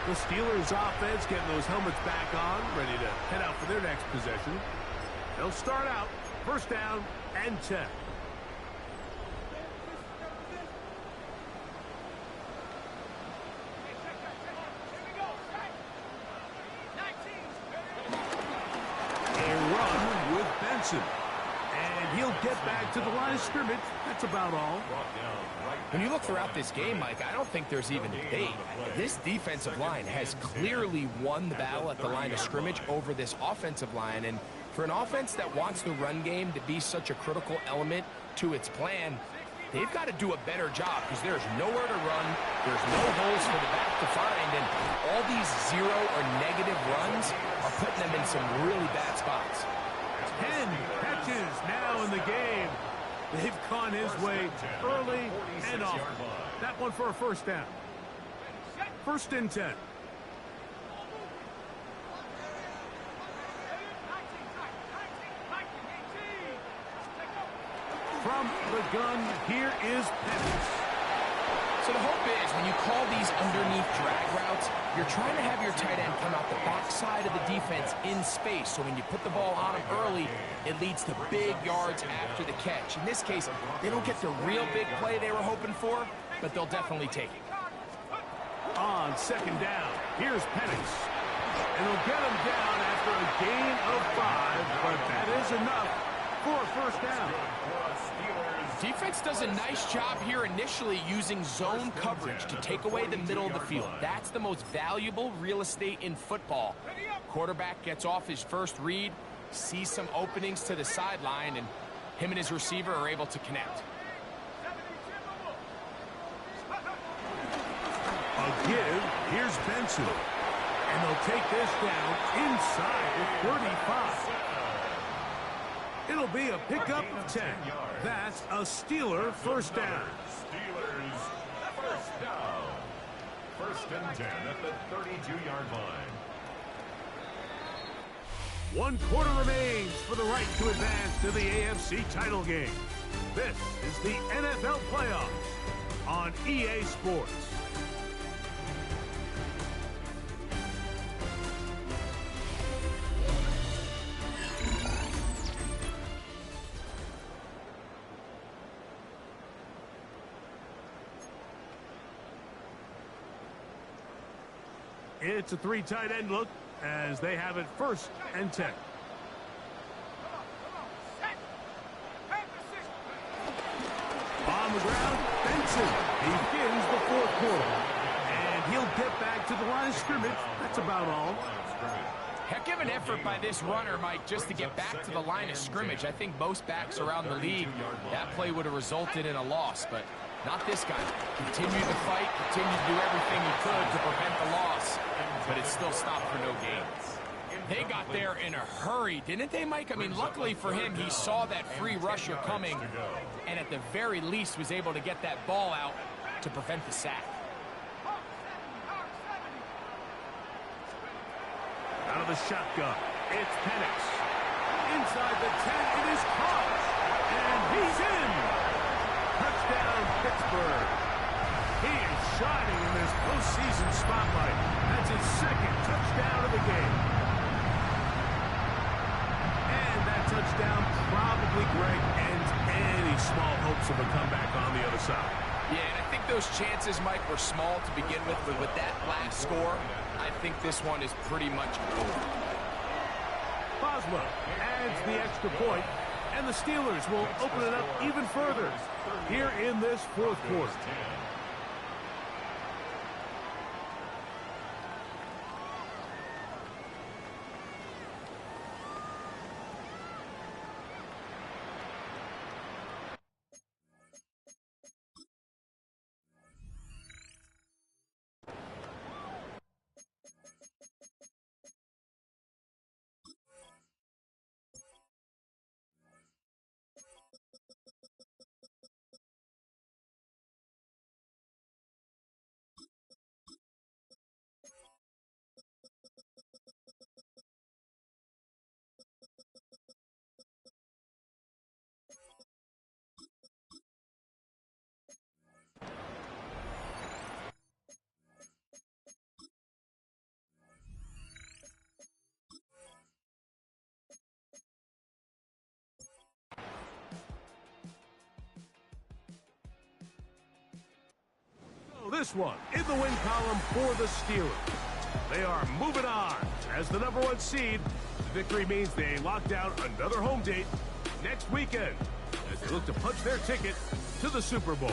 A: The Steelers offense getting those helmets back on, ready to head out for their next possession. They'll start out 1st down and 10. A run with Benson. And he'll get back to the line of scrimmage. That's about all.
C: When you look throughout this game, Mike, I don't think there's even debate. This defensive line has clearly won the battle at the line of scrimmage over this offensive line. And for an offense that wants the run game to be such a critical element to its plan, they've got to do a better job because there's nowhere to run. There's no holes for the back to find. And all these 0 or negative runs are putting them in some really bad spots.
A: 10 catches now in the game. They've gone his way early and often. That one for a 1st down. 1st and 10. From the gun, here is Penix.
C: So the hope is when you call these underneath drag routes, you're trying to have your tight end come out the backside of the defense in space. So when you put the ball on him early, it leads to big yards after the catch. In this case, they don't get the real big play they were hoping for, but they'll definitely take it.
A: On 2nd down, here's Penix. And they'll get him down after a gain of 5, but that is enough for a 1st down.
C: Defense does a nice job here initially using zone coverage to take away the middle of the field. That's the most valuable real estate in football. Quarterback gets off his first read, sees some openings to the sideline, and him and his receiver are able to connect.
A: A give. Here's Benson. And they'll take this down inside the 35. It'll be a pickup of 10. That's a Steeler first down.
B: Steelers first down. First and 10 at the 32-yard line.
A: 1 quarter remains for the right to advance to the AFC title game. This is the NFL playoffs on EA Sports. It's a 3 tight end look as they have it first and 10. On the ground, Benson begins the 4th quarter. And he'll get back to the line of scrimmage. That's about all.
C: Heck of an effort by this runner, Mike, just to get back to the line of scrimmage. I think most backs around the league, that play would have resulted in a loss, but not this guy. Continued to fight, continued to do everything he could to prevent the loss, but it still stopped for no gain. They got there in a hurry, didn't they, Mike? I mean, luckily for him, he saw that free rusher coming, and at the very least was able to get that ball out to prevent the sack.
A: Out of the shotgun, it's Penix. Inside the 10, it is caught. And he's in. Touchdown, Pittsburgh. He is shining in this postseason spotlight. That's his 2nd touchdown of the game. And that touchdown probably, Greg, ends any small hopes of a comeback on the other side.
C: Yeah, and I think those chances, Mike, were small to begin with, but with that last score, I think this one is pretty much over.
A: Boswell adds the extra point, and the Steelers will open it up even further here in this 4th quarter. This one in the win column for the Steelers. They are moving on as the #1 seed. The victory means they lock down another home date next weekend as they look to punch their ticket to the Super Bowl.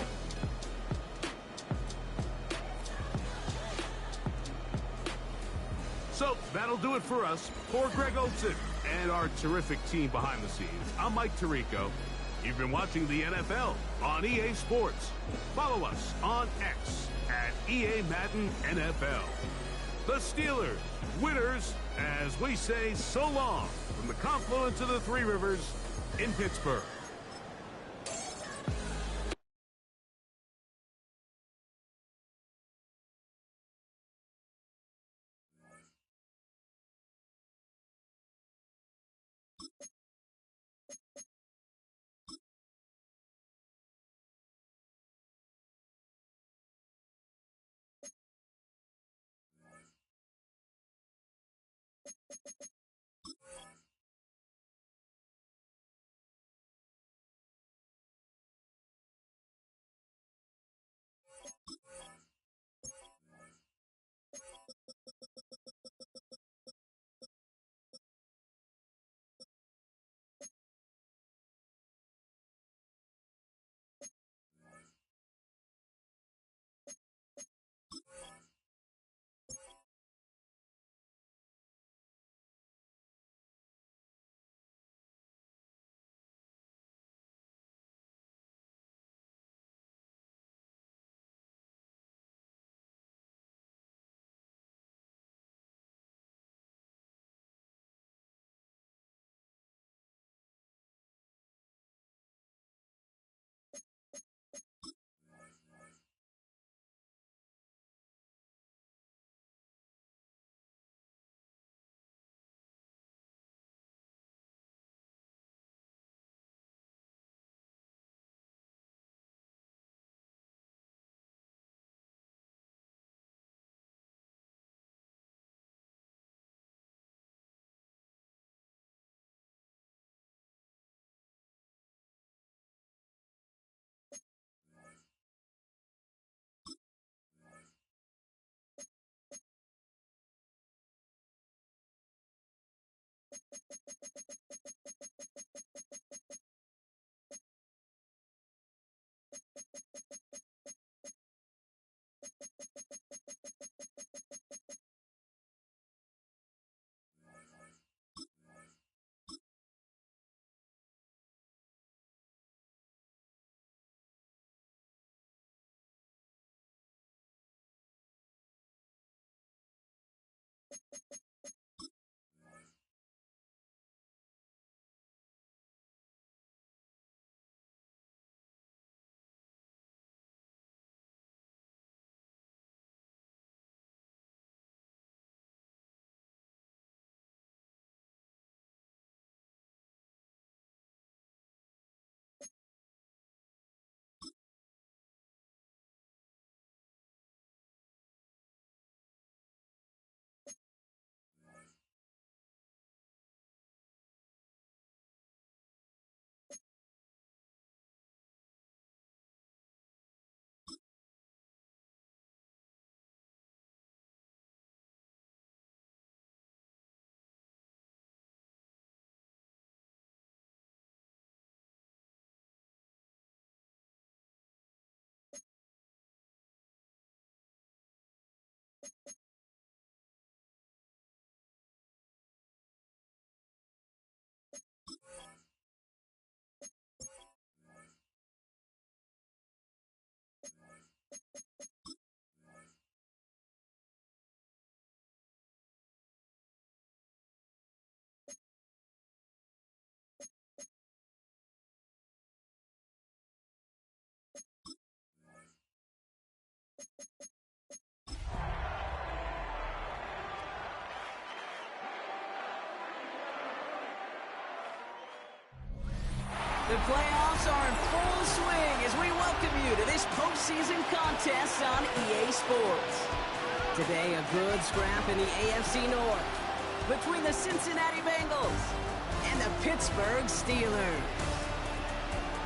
A: So that'll do it for us. For Greg Olsen and our terrific team behind the scenes, I'm Mike Tirico. You've been watching the NFL on EA Sports. Follow us on X at EA Madden NFL. The Steelers, winners, as we say so long from the confluence of the Three Rivers in Pittsburgh.
F: The playoffs are in full swing as we welcome you to this postseason contest on EA Sports. Today, a good scrap in the AFC North between the Cincinnati Bengals and the Pittsburgh Steelers.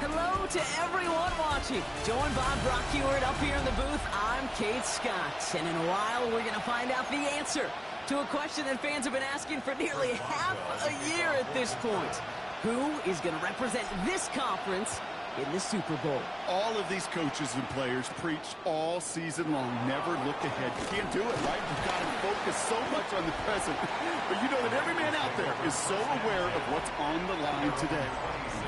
F: Hello to everyone watching. Joined by Brock Heward up here in the booth, I'm Kate Scott. And in a while, we're going to find out the answer to a question that fans have been asking for nearly half a year at this point. Who is going to represent this conference in the Super Bowl?
G: All of these coaches and players preach all season long, never look ahead. You can't do it, right? You've got to focus so much on the present. But you know that every man out there is so aware of what's on the line today,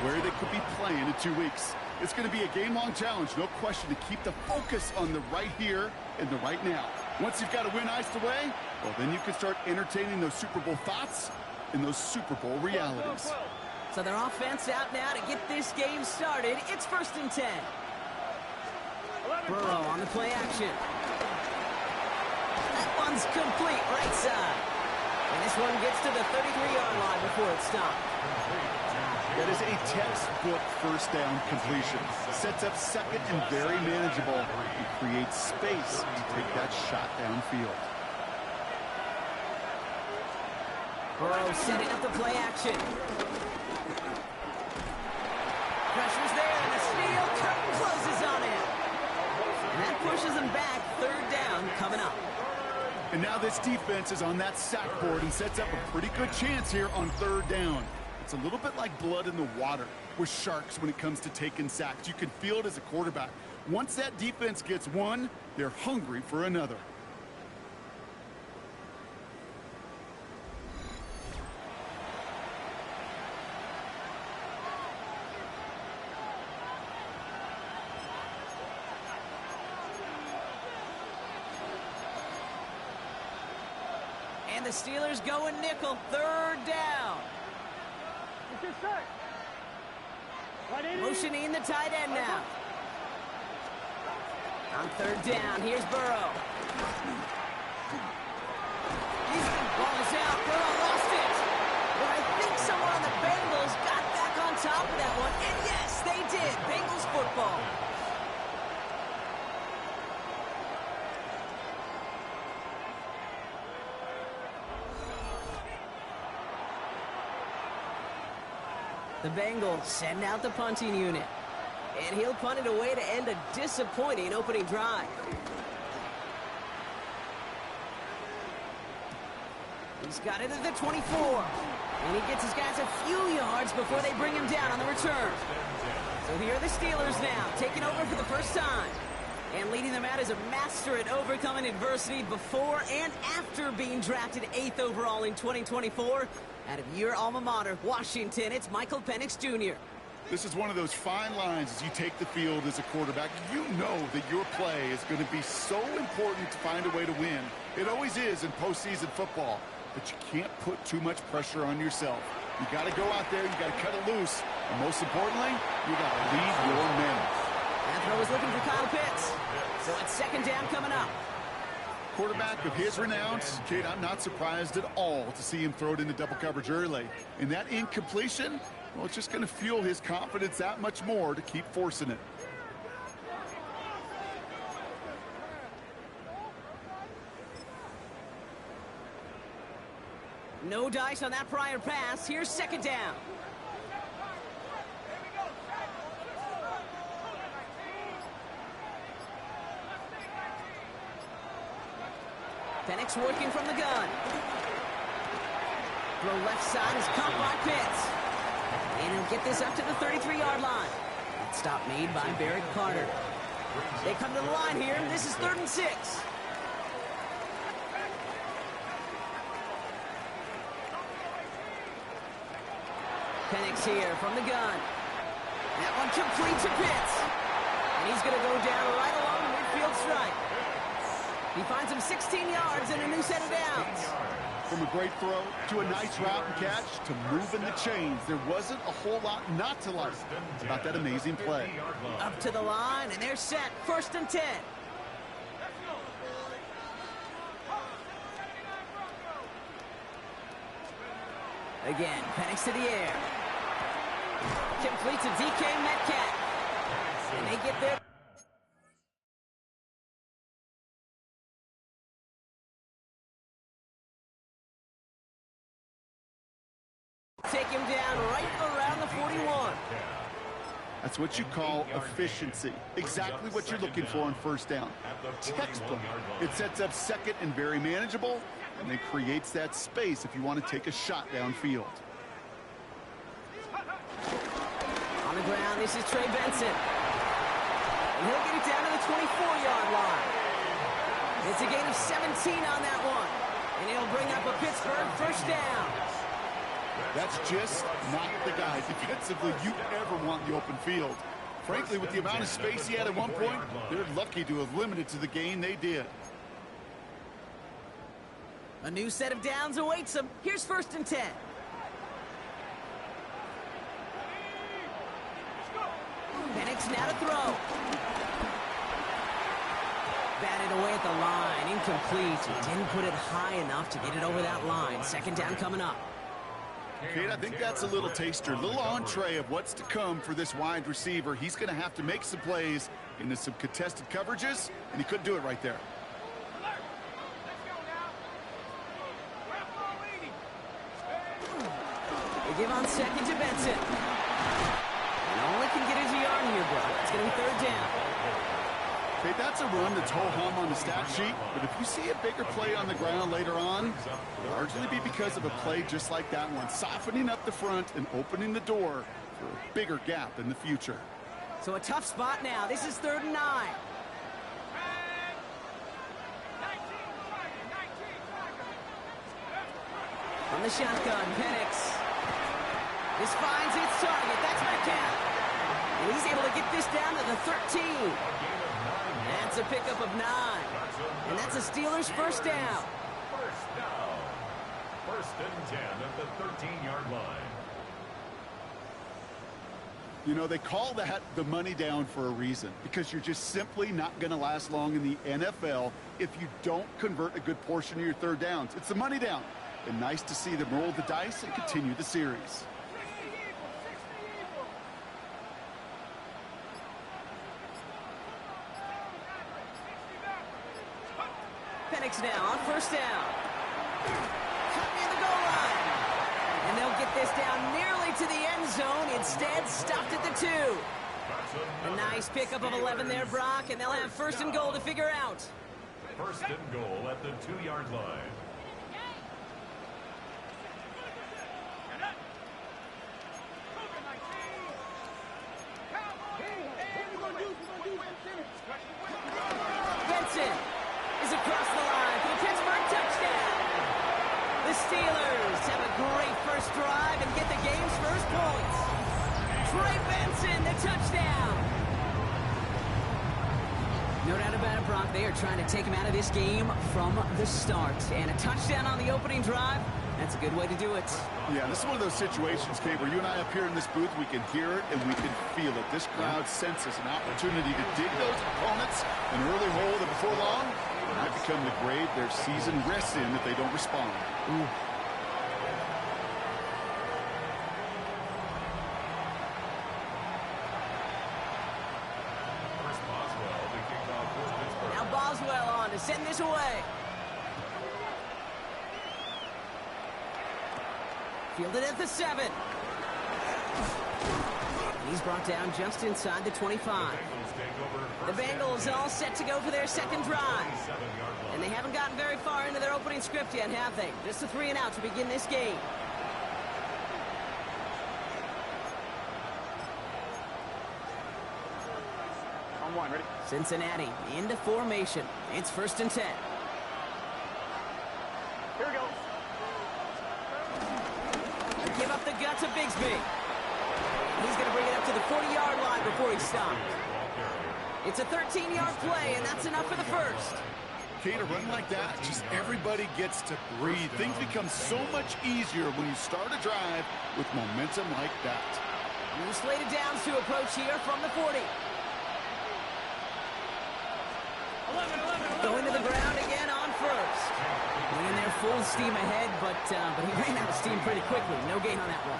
G: where they could be playing in 2 weeks. It's going to be a game-long challenge, no question, to keep the focus on the right here and the right now. Once you've got a win iced away, well, then you can start entertaining those Super Bowl thoughts and those Super Bowl realities.
F: So their offense out now to get this game started. It's 1st and 10. Burrow on the play action. That one's complete right side. And this one gets to the 33-yard line before it's stopped.
G: That is a textbook first down completion. Sets up second and very manageable and creates space to take that shot downfield.
F: Burrow setting up the play action. Pressure's there, and the steel curtain closes on him. And that pushes him back. 3rd down coming up.
G: And now this defense is on that sack board and sets up a pretty good chance here on 3rd down. It's a little bit like blood in the water with sharks when it comes to taking sacks. You can feel it as a quarterback. Once that defense gets one, they're hungry for another.
F: And the Steelers go in nickel. 3rd down. Motioning the tight end now. On 3rd down, here's Burrow. Ball is out. Burrow lost it. But I think someone on the Bengals got back on top of that one. And yes, they did. Bengals football. The Bengals send out the punting unit. And he'll punt it away to end a disappointing opening drive. He's got it at the 24. And he gets his guys a few yards before they bring him down on the return. So here are the Steelers now, taking over for the first time. And leading them out as a master at overcoming adversity before and after being drafted 8th overall in 2024. Out of your alma mater, Washington, it's Michael Penix Jr.
G: This is one of those fine lines as you take the field as a quarterback. You know that your play is going to be so important to find a way to win. It always is in postseason football, but you can't put too much pressure on yourself. You got to go out there, you got to cut it loose, and most importantly, you got to lead your men.
F: That throw is looking for Kyle Pitts. So it's second down coming up.
G: Quarterback of his renown, kid, I'm not surprised at all to see him throw it into double coverage early. And that incompletion, well, it's just going to fuel his confidence that much more to keep forcing it.
F: No dice on that prior pass. Here's second down. Penix working from the gun. Throw left side is caught by Pitts. And he'll get this up to the 33-yard line. Stop made by Barrett Carter. They come to the line here. This is 3rd and 6. Penix here from the gun. That one complete to Pitts. And he's going to go down right along the midfield stripe. He finds him 16 yards and a new set of downs.
G: From a great throw to a nice route and catch to moving the chains, there wasn't a whole lot not to like about that amazing play.
F: Up to the line, and they're set. 1st and 10. Again, Penix to the air. Complete to DK Metcalf. And they get there. Take him down right around the 41.
G: That's what you call efficiency. Exactly what you're looking for on first down. Textbook. It sets up second and very manageable, and it creates that space if you want to take a shot downfield.
F: On the ground, this is Trey Benson. And he'll get it down to the 24-yard line. It's a gain of 17 on that one. And he'll bring up a Pittsburgh first down.
G: That's just not the guy defensively you ever want in the open field. Frankly, with the amount of space he had at one point, they're lucky to have limited to the gain they did.
F: A new set of downs awaits them. Here's 1st and 10. Penix now to throw. Batted away at the line. Incomplete. He didn't put it high enough to get it over that line. Second down coming up.
G: Kate, I think that's a little taster, a little entree of what's to come for this wide receiver. He's going to have to make some plays into some contested coverages, and he couldn't do it right there.
F: They give on second to Benson. And only can get his yard here, bro. It's going to be 3rd down.
G: Okay, that's a run that's ho-hum on the stat sheet, but if you see a bigger play on the ground later on, it'll largely be because of a play just like that one, softening up the front and opening the door for a bigger gap in the future.
F: So a tough spot now. This is 3rd and 9. From the shotgun, Penix. This finds its target. That's Metcalf. And he's able to get this down to the 13. That's a pickup of 9. And that's a Steelers first down.
B: First down. 1st and 10 at the 13-yard line.
G: You know, they call that the money down for a reason, because you're just simply not going to last long in the NFL if you don't convert a good portion of your 3rd downs. It's the money down. And nice to see them roll the dice and continue the series.
F: Penix now on 1st down. Cut near the goal line. And they'll get this down nearly to the end zone. Instead, stopped at the 2. A nice pickup of 11 there, Brock, and they'll have 1st and goal to figure out.
B: 1st and goal at the 2-yard line.
F: Benson is across the line for the Pittsburgh touchdown. The Steelers have a great first drive and get the game's first points. Trey Benson Benson, the touchdown. No doubt about it, Brock. They are trying to take him out of this game from the start. And a touchdown on the opening drive, that's a good way to do it.
G: Yeah, this is one of those situations, Kate, where you and I up here in this booth, we can hear it and we can feel it. This crowd senses an opportunity to dig those opponents an early hole that before long might become the grave their season rests in if they don't respond.
F: Ooh. To send this away. Fielded at the 7. He's brought down just inside the 25. The Bengals all set to go for their second drive. And they haven't gotten very far into their opening script yet, have they? Just a 3 and out to begin this game.
D: On 1, ready?
F: Cincinnati into formation. It's 1st and 10.
D: Here we go.
F: Give up the gut to Bigsby. He's going to bring it up to the 40-yard line before he stops. It's a 13-yard play, and that's enough for the first.
G: Kate, a run like that, just everybody gets to breathe. Things become so much easier when you start a drive with momentum like that.
F: New slated downs to approach here from the 40.
D: 11.
F: Going to the ground again on first. Went in there full steam ahead, but he ran out of steam pretty quickly. No gain on that one.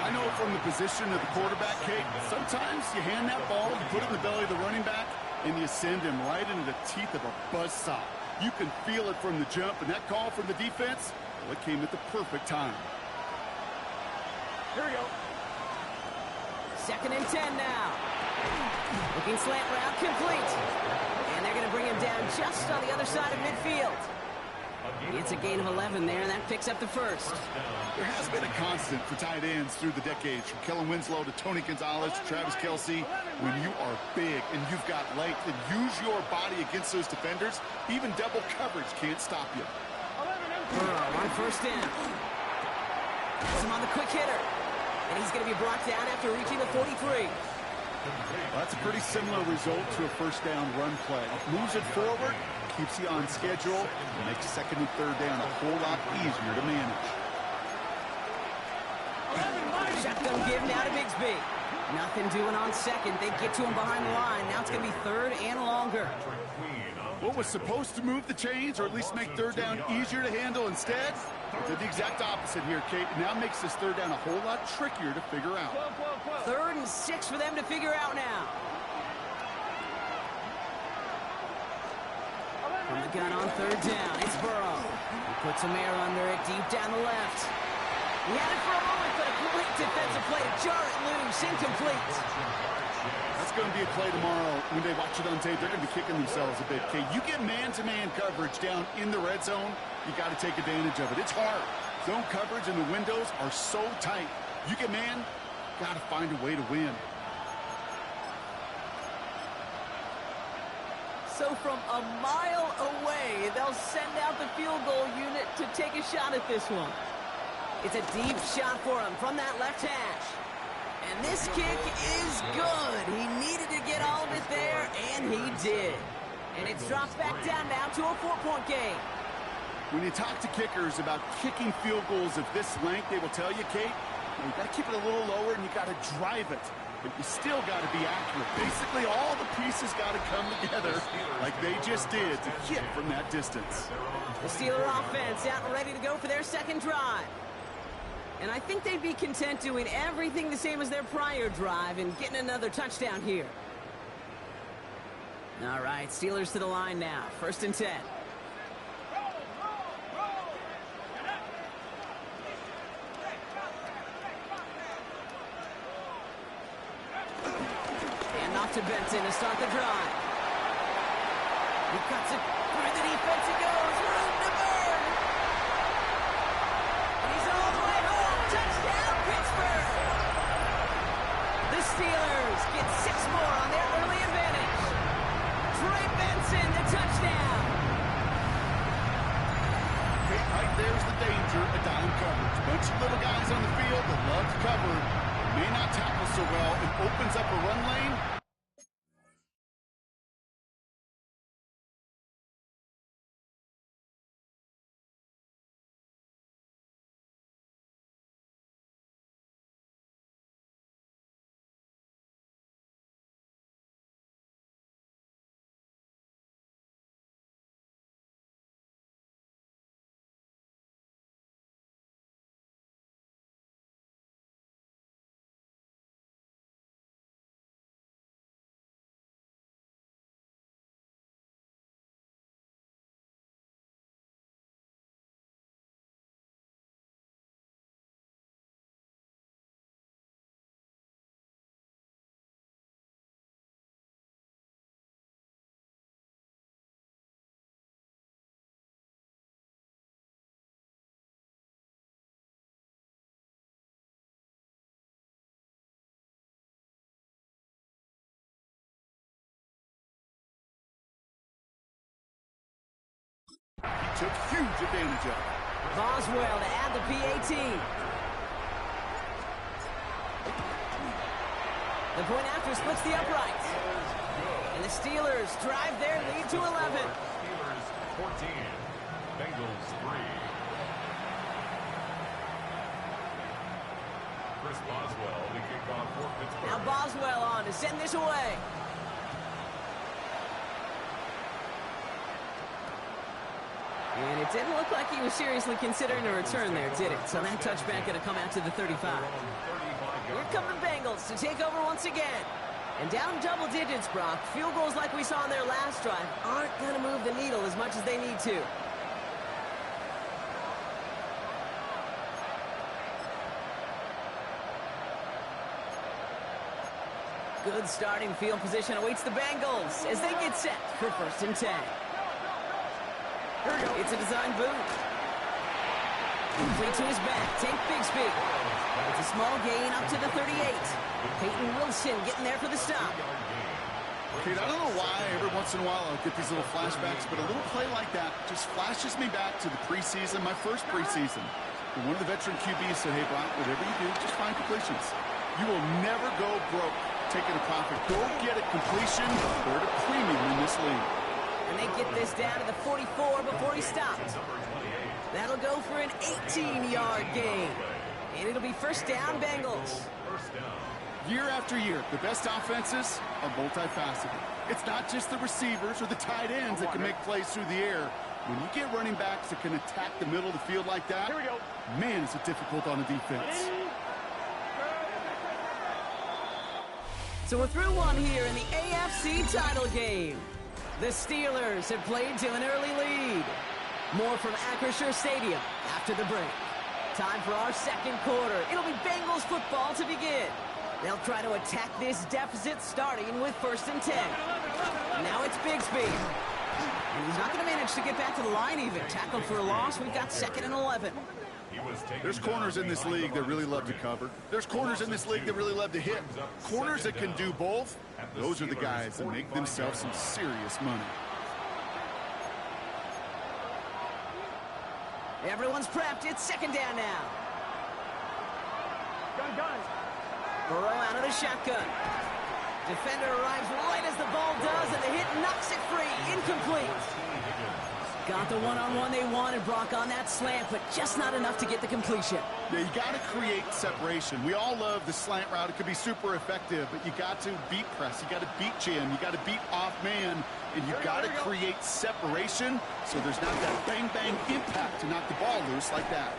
G: I know from the position of the quarterback, Kate, sometimes you hand that ball, you put it in the belly of the running back, and you send him right into the teeth of a buzzsaw. You can feel it from the jump, and that call from the defense, well, it came at the perfect time.
D: Here we go.
F: 2nd and 10 now. Looking slant route complete. And they're going to bring him down just on the other side of midfield. It's a gain of 11 there, and that picks up the first.
G: There has been a constant for tight ends through the decades, from Kellen Winslow to Tony Gonzalez to Travis Kelce. When you are big and you've got length and use your body against those defenders, even double coverage can't stop you.
F: Burrow on 1st down. Puts him on the quick hitter. And he's going to be brought down after reaching the 43.
G: Well, that's a pretty similar result to a 1st down run play. Moves it forward, keeps you on schedule, and makes 2nd and 3rd down a whole lot easier to manage.
F: Shotgun give now to Bigsby. Nothing doing on 2nd. They get to him behind the line. Now it's going to be 3rd and longer.
G: What was supposed to move the chains, or at least make 3rd down easier to handle instead, it did the exact opposite here, Kate. It now makes this 3rd down a whole lot trickier to figure out.
F: 3rd and 6 for them to figure out now. From the gun on 3rd down, it's Burrow. He puts some air under it deep down the left. He had it for a moment, but a great defensive play to jar it loose, incomplete.
G: That's going to be a play tomorrow. When they watch it on tape, they're going to be kicking themselves a bit. Kate, you get man-to-man coverage down in the red zone, you got to take advantage of it. It's hard. Zone coverage and the windows are so tight. You get man, got to find a way to win.
F: So from a mile away, they'll send out the field goal unit to take a shot at this one. It's a deep shot for him from that left hash. And this kick is good. He needed to get all of it there, and he did. And it's dropped back down now to a 4-point game.
G: When you talk to kickers about kicking field goals of this length, they will tell you, Kate, you got to keep it a little lower and you got to drive it. But you still got to be accurate. Basically, all the pieces got to come together like they just did to hit from that distance.
F: The Steeler offense out and ready to go for their second drive. And I think they'd be content doing everything the same as their prior drive and getting another touchdown here. All right, Steelers to the line now. 1st and 10. And off to Benson to start the drive. He cuts it through the defense. It goes. Room to burn. And he's all the way home. Touchdown, Pittsburgh. The Steelers get 6 more on their early advantage. Trey Benson, the touchdown.
G: Right there's the danger of dime coverage. Bunch of little guys on the field that love to cover. May not tackle so well and opens up a run lane. He took huge advantage of it.
F: Boswell to add the PAT. The point after splits the uprights. And the Steelers drive their lead to 11.
B: Steelers 14, Bengals 3. Chris Boswell to kick off for Pittsburgh.
F: Now Boswell on to send this away. And it didn't look like he was seriously considering a return there, did it? So that touchback going to come out to the 35. Here come the Bengals to take over once again. And down double digits, Brock. Field goals like we saw in their last drive aren't going to move the needle as much as they need to. Good starting field position awaits the Bengals as they get set for 1st and 10. It's a design boot. Complete to his back. Take Bigsby. It's a small gain up to the 38. Peyton Wilson getting there for the stop.
G: Kate, I don't know why every once in a while I'll get these little flashbacks, but a little play like that just flashes me back to the preseason, my first preseason. And one of the veteran QBs said, hey, Brock, whatever you do, just find completions. You will never go broke taking a profit. Go get a completion. They're at a premium in this league.
F: And they get this down to the 44 before he stops. That'll go for an 18-yard gain. And it'll be 1st down, Bengals.
G: Year after year, the best offenses are multifaceted. It's not just the receivers or the tight ends that can make plays through the air. When you get running backs that can attack the middle of the field like that, man, is it difficult on the defense.
F: So we're through one here in the AFC title game. The Steelers have played to an early lead. More from Acrisure Stadium after the break. Time for our second quarter. It'll be Bengals football to begin. They'll try to attack this deficit starting with 1st and 10. Now it's Bigsby. And he's not going to manage to get back to the line even. Tackled for a loss. We've got 2nd and 11.
G: There's corners in this league that really love to cover. There's corners in this league that really love to hit. Corners that can do both, those are the guys that make themselves some serious money.
F: Everyone's prepped. It's 2nd down now.
D: Gun.
F: Burrow out of the shotgun. Defender arrives right as the ball does, and the hit knocks it free. Incomplete. Got the one-on-one they wanted, Brock, on that slant, but just not enough to get the completion.
G: Yeah, you got to create separation. We all love the slant route. It could be super effective, but you got to beat press. You got to beat jam. You got to beat off man, and you got to create separation so there's not that bang-bang impact to knock the ball loose like that.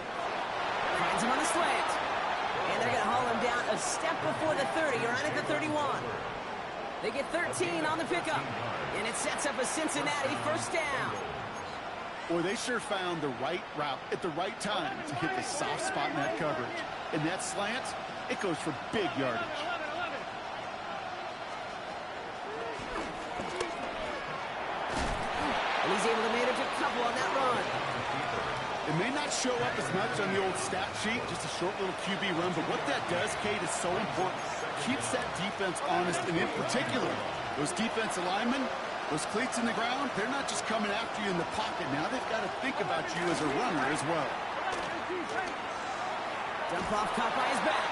F: Finds him on the slant. And they're going to haul him down a step before the 30, right at the 31. They get 13 on the pickup, and it sets up a Cincinnati 1st down.
G: Boy, they sure found the right route at the right time to hit the soft spot in that coverage. And that slant, it goes for big yardage.
F: And he's able to manage a couple on that run.
G: It may not show up as much on the old stat sheet, just a short little QB run, but what that does, Kate, is so important. Keeps that defense honest, and in particular, those defensive linemen, those cleats in the ground, they're not just coming after you in the pocket. Now they've got to think about you as a runner as well.
F: Dump off caught by his back.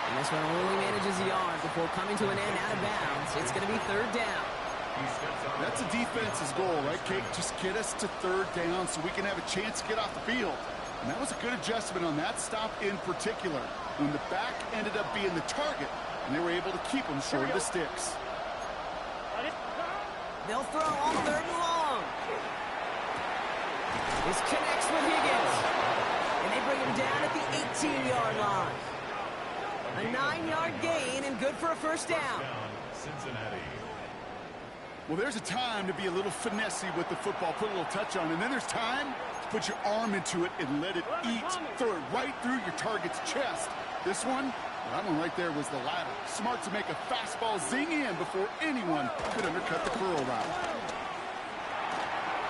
F: And this one only manages a yard before coming to an end out of bounds. It's going to be third down.
G: That's a defense's goal, right, Kate? Just get us to third down so we can have a chance to get off the field. And that was a good adjustment on that stop in particular, when the back ended up being the target, and they were able to keep him short of the sticks.
F: They'll throw on third and long. This connects with Higgins. And they bring him down at the 18-yard line. A 9-yard gain and good for a first down.
B: Cincinnati.
G: Well, there's a time to be a little finessey with the football, put a little touch on, and then there's time to put your arm into it and let it eat, throw it right through your target's chest. This one, that one right there was the latter. Smart to make a fastball zing in before anyone could undercut the curl route.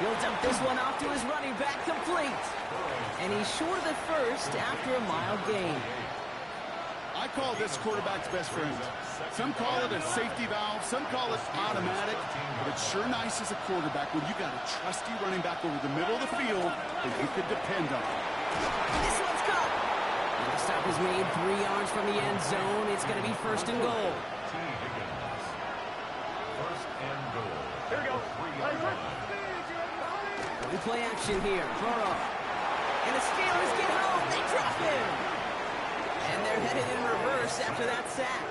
F: He'll dump this one off to his running back, complete. And he's short of the first after a mild gain.
G: I call this quarterback's best friend. Some call it a safety valve, some call it automatic, but it's sure nice as a quarterback when you got a trusty running back over the middle of the field that you could depend on.
F: This one's caught. And the stop is made 3 yards from the end zone. It's going to be first and goal.
B: First and goal.
D: Here we go.
F: We play action here. Burrow. And the Steelers get home. They drop him. And they're headed in reverse after that sack.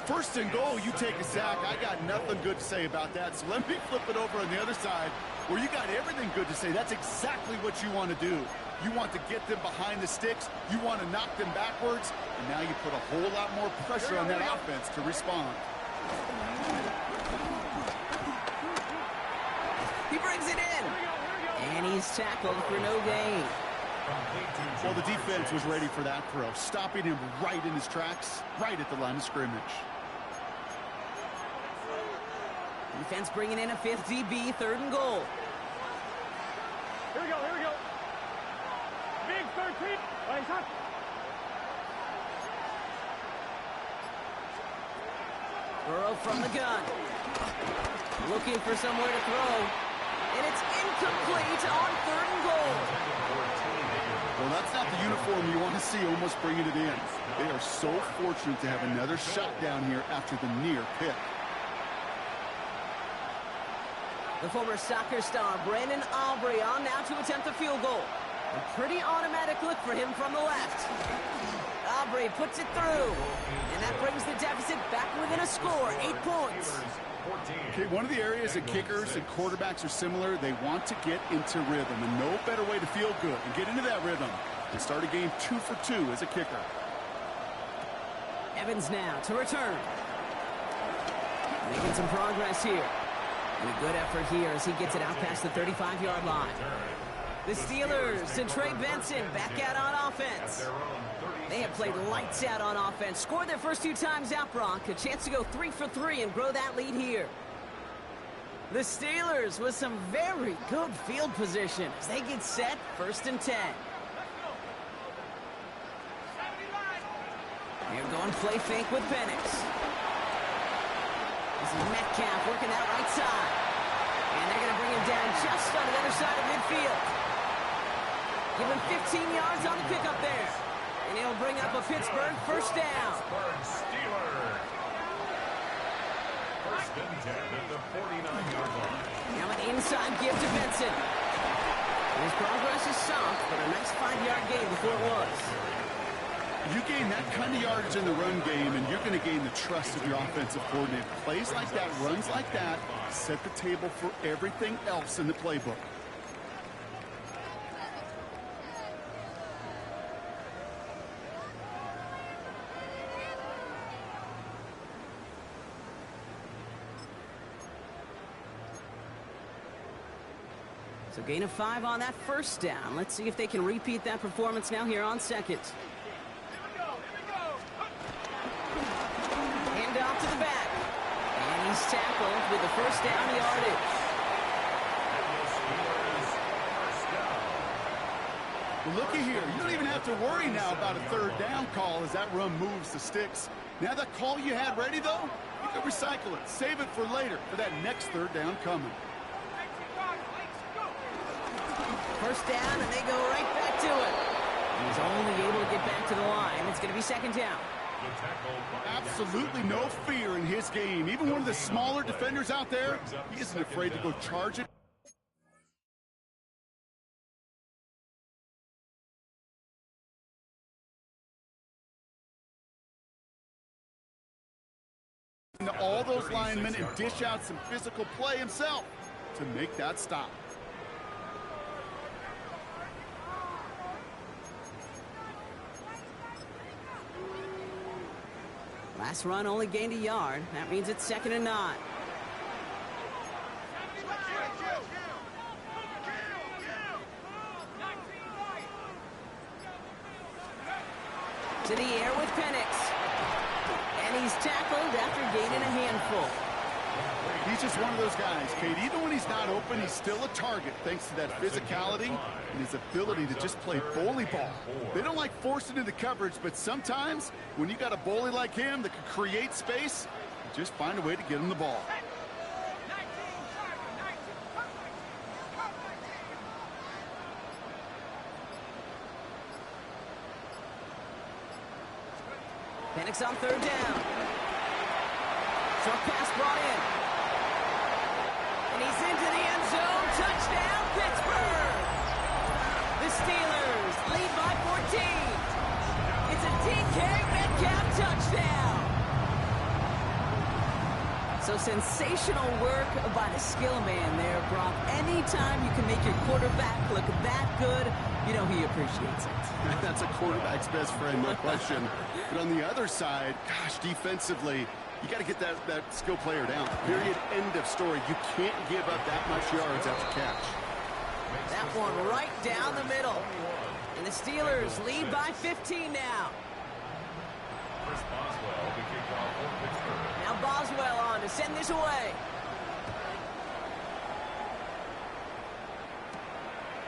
G: First and goal, you take a sack. I got nothing good to say about that. So let me flip it over on the other side where you got everything good to say. That's exactly what you want to do. You want to get them behind the sticks. You want to knock them backwards. And now you put a whole lot more pressure on that offense to respond.
F: He brings it in. And he's tackled for no gain.
G: Well, the defense was ready for that throw, stopping him right in his tracks, right at the line of scrimmage.
F: Defense bringing in a 5th DB, third and goal.
D: Here we go. Big 13.
F: Burrow from the gun. Looking for somewhere to throw. And it's incomplete on third and goal.
G: Well, that's not the uniform you want to see almost bringing it in. They are so fortunate to have another shot down here after the near pick.
F: The former soccer star, Brandon Aubrey, on now to attempt a field goal. A pretty automatic look for him from the left. Aubrey puts it through. And that brings the deficit back within a score, 8 points.
G: Okay, one of the areas that kickers and quarterbacks are similar, they want to get into rhythm. And no better way to feel good and get into that rhythm than start a game 2 for 2 as a kicker.
F: Evans now to return. Making some progress here. And a good effort here as he gets it out past the 35-yard line. The Steelers and Trey Benson back out on offense. They have played lights out on offense. Scored their first 2 times out, Brock. A chance to go 3 for 3 and grow that lead here. The Steelers with some very good field position as they get set, 1st and 10. They're going play fake with Penix. This is Metcalf working that right side. And they're going to bring him down just on the other side of midfield. Give him 15 yards on the pickup there. And he'll bring up a Pittsburgh first down.
B: Pittsburgh Steelers. First and 10 at the 49-yard line.
F: Now an inside give to Benson. His progress is soft, but a nice 5-yard gain before it was.
G: You gain that kind of yardage in the run game, and you're going to gain the trust of your offensive coordinator. Plays like that, runs like that, set the table for everything else in the playbook.
F: So gain of 5 on that first down. Let's see if they can repeat that performance now here on second. Hand off to the back. And he's tackled with the first down yardage.
G: Well, looky here. You don't even have to worry now about a third down call as that run moves the sticks. Now that call you had ready, though, you can recycle it. Save it for later for that next third down coming.
F: First down, and they go right back to it. He's only able to get back to the line. It's going to be second down.
G: Absolutely no fear in his game. Even one of the smaller defenders out there, he isn't afraid to go charge it. All those linemen and dish out some physical play himself to make that stop.
F: Last run only gained a yard. That means it's 2nd and 9. To the air with Penix. And he's tackled after gaining a handful.
G: He's just one of those guys, Kate. Even when he's not open, he's still a target thanks to that physicality and his ability to just play bully ball. They don't like forcing into coverage, but sometimes when you got a bully like him that can create space, you just find a way to get him the ball.
F: Penix on 3rd down. Short pass brought in. And he's into the end zone. Touchdown, Pittsburgh! The Steelers lead by 14. It's a DK Metcalf touchdown. So sensational work by the skill man there, Brock. Anytime you can make your quarterback look that good, you know he appreciates it.
G: That's a quarterback's best friend, no question. But on the other side, gosh, defensively, you got to get that skill player down. Period. End of story. You can't give up that much yards after catch.
F: That one right down the middle. And the Steelers lead by 15 now. Now Boswell on to send this away.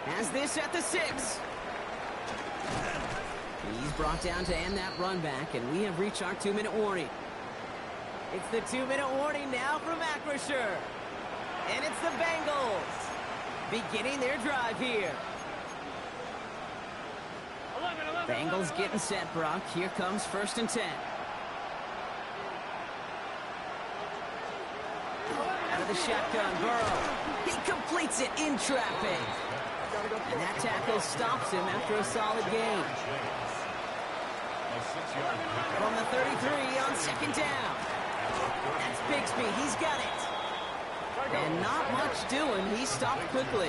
F: Has this at the 6. He's brought down to end that run back, and we have reached our 2-minute warning. It's the 2-minute warning now from Acrisure. And it's the Bengals beginning their drive here.
D: 11.
F: Bengals getting set, Brock. Here comes 1st and 10. Out of the shotgun, Burrow. He completes it in traffic. And that tackle stops him after a solid gain. From the 33 on 2nd down. That's Bigsby. He's got it. And not much doing. He stopped quickly.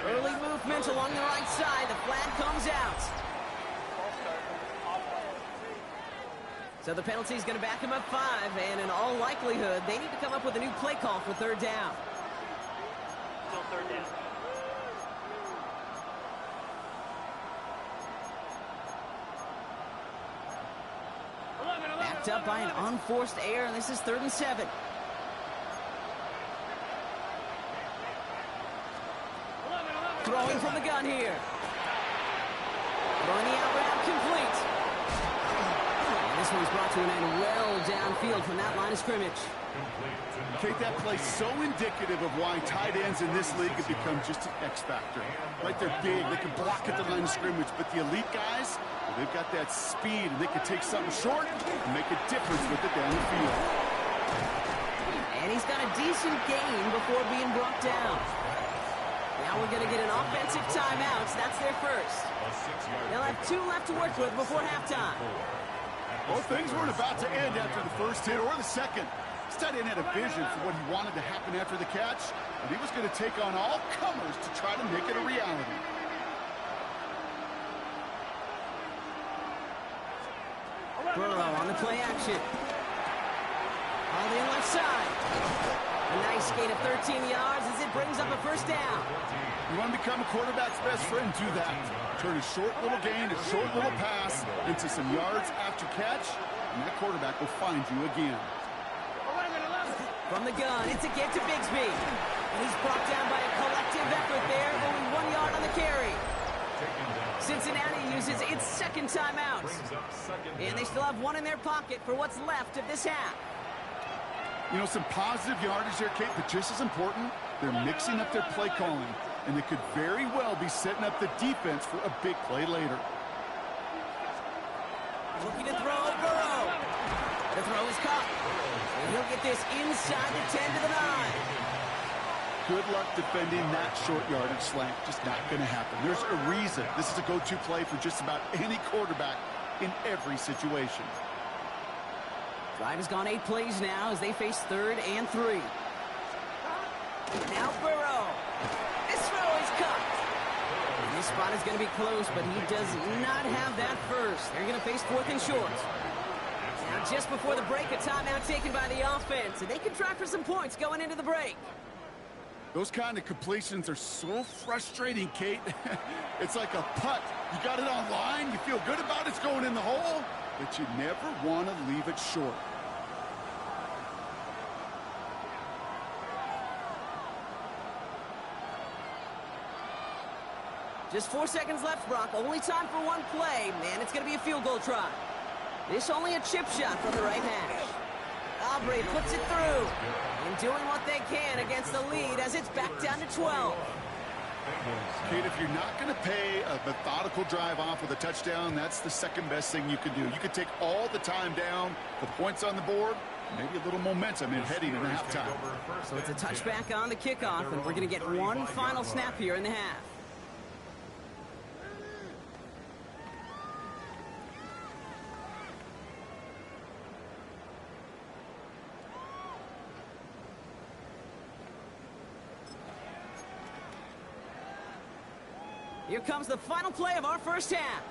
F: Early movement along the right side. The flag comes out. So the penalty is going to back him up 5, and in all likelihood, they need to come up with a new play call for 3rd down.
D: Still 3rd down.
F: Backed up by an unforced error, and this is 3rd and 7. Throwing from the gun here. Throwing the out route complete. And this one's brought to an end well downfield from that line of scrimmage.
G: Kate, that play so indicative of why tight ends in this league have become just an X factor. Right, they're big, they can block at the line of scrimmage, but the elite guys, well, they've got that speed, and they can take something short and make a difference with it down the field.
F: And he's got a decent gain before being brought down. Now we're going to get an offensive timeout. That's their first. They'll have 2 left to work with before halftime.
G: Well, things weren't about to end after the first hit or the second. This tight end had a vision for what he wanted to happen after the catch, and he was going to take on all comers to try to make it a reality.
F: Burrow on the play action. On the left side. A nice gain of 13 yards as it brings up a 1st down.
G: You want to become a quarterback's best friend, do that. Turn a short little gain, a short little pass into some yards after catch, and that quarterback will find you again.
D: 11.
F: From the gun, it's a get to Bigsby. And he's brought down by a collective effort there, only 1 yard on the carry. Cincinnati uses its 2nd timeout. And they still have 1 in their pocket for what's left of this half.
G: You know, some positive yardage there, Kate, but just as important, they're mixing up their play calling. and it could very well be setting up the defense for a big play later.
F: Looking to throw, Burrow. The throw is caught. And he'll get this inside the 10 to the 9.
G: Good luck defending that short yardage slant. Just not going to happen. There's a reason this is a go-to play for just about any quarterback in every situation.
F: Drive has gone 8 plays now as they face 3rd and 3. Now Burrow. This throw is caught. And this spot is going to be close, but he does not have that first. They're going to face 4th and short. Now just before the break, a timeout taken by the offense, and they can try for some points going into the break.
G: Those kind of completions are so frustrating, Kate. It's like a putt. You got it on line, you feel good about it's going in the hole, but you never want to leave it short.
F: Just 4 seconds left, Brock. Only time for one play. Man, it's going to be a field goal try. This only a chip shot from the right hash. Aubrey puts it through. And doing what they can against the lead as it's back down to 12.
G: Kate, if you're not going to pay a methodical drive off with a touchdown, that's the second best thing you can do. You could take all the time down, the points on the board, maybe a little momentum in heading into halftime.
F: So it's a touchback on the kickoff, and we're going to get one final snap here in the half. Here comes the final play of our first half.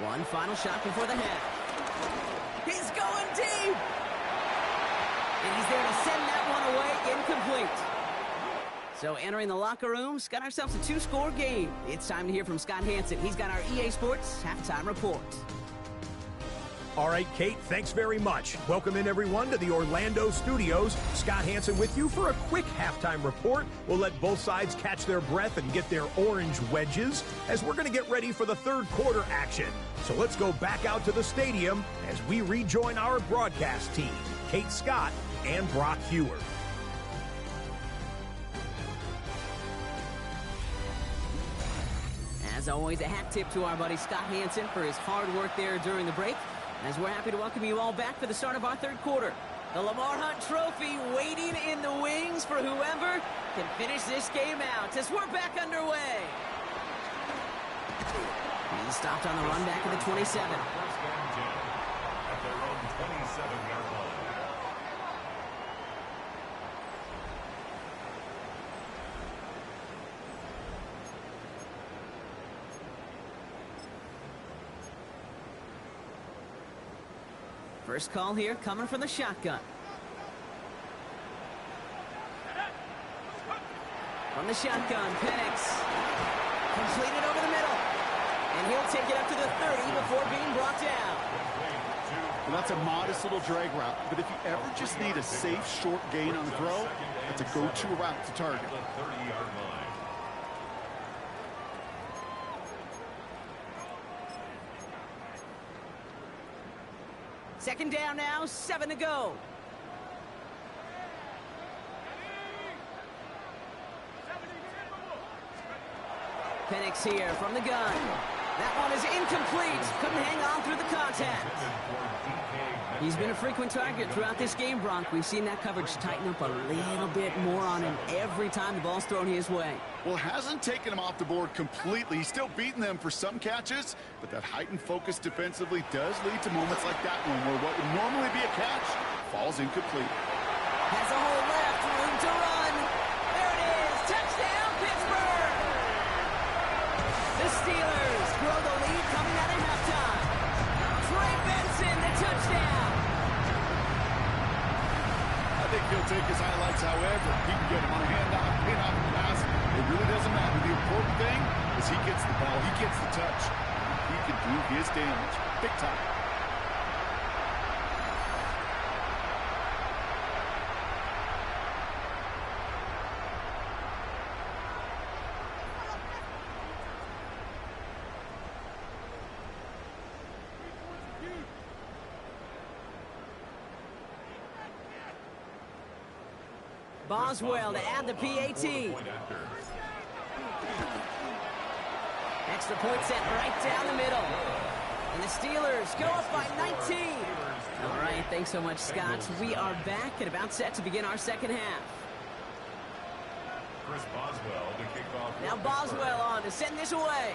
F: One final shot before the half. He's going deep. And he's there to send that one away incomplete. So entering the locker room, got ourselves a 2-score game. It's time to hear from Scott Hansen. He's got our EA Sports halftime report.
E: All right, Kate, thanks very much. Welcome in, everyone, to the Orlando studios. Scott Hansen with you for a quick halftime report. We'll let both sides catch their breath and get their orange wedges as we're going to get ready for the third quarter action. So let's go back out to the stadium as we rejoin our broadcast team, Kate Scott and Brock Hewer.
F: As always, a hat tip to our buddy Scott Hansen for his hard work there during the break. As we're happy to welcome you all back for the start of our third quarter. The Lamar Hunt Trophy waiting in the wings for whoever can finish this game out as we're back underway. He stopped on the run back at the 27.
B: First and 10 at their own 27-yard line.
F: First call here coming from the shotgun. From the shotgun, Penix. Completed over the middle. And he'll take it up to the 30 before being brought down.
G: Well, that's a modest little drag route, but if you ever just need a safe short gain on the throw, that's a go-to route to target.
B: The 30-yard line.
F: Second down now, 7 to go. Penix here from the gun. That one is incomplete. Couldn't hang on through the contact. He's been a frequent target throughout this game, Bronk. We've seen that coverage tighten up a little bit more on him every time the ball's thrown his way.
G: Well, hasn't taken him off the board completely. He's still beating them for some catches, but that heightened focus defensively does lead to moments like that one where what would normally be a catch falls incomplete.
F: Has a hole left, room to run. There it is, touchdown, Pittsburgh! The Steelers grow the lead coming out of halftime. Trey Benson, the touchdown.
G: I think he'll take his highlights however. He can get him on a handoff, pin-off, pass. It really doesn't matter. The important thing is he gets the ball, he gets the touch. He can do his damage big time.
F: Boswell to add the PAT. Extra point set right down the middle. And the Steelers go up by 19. All right, thanks so much, Scott. We are back and about set to begin our second half.
B: Chris Boswell to kick off.
F: Now Boswell on to send this away.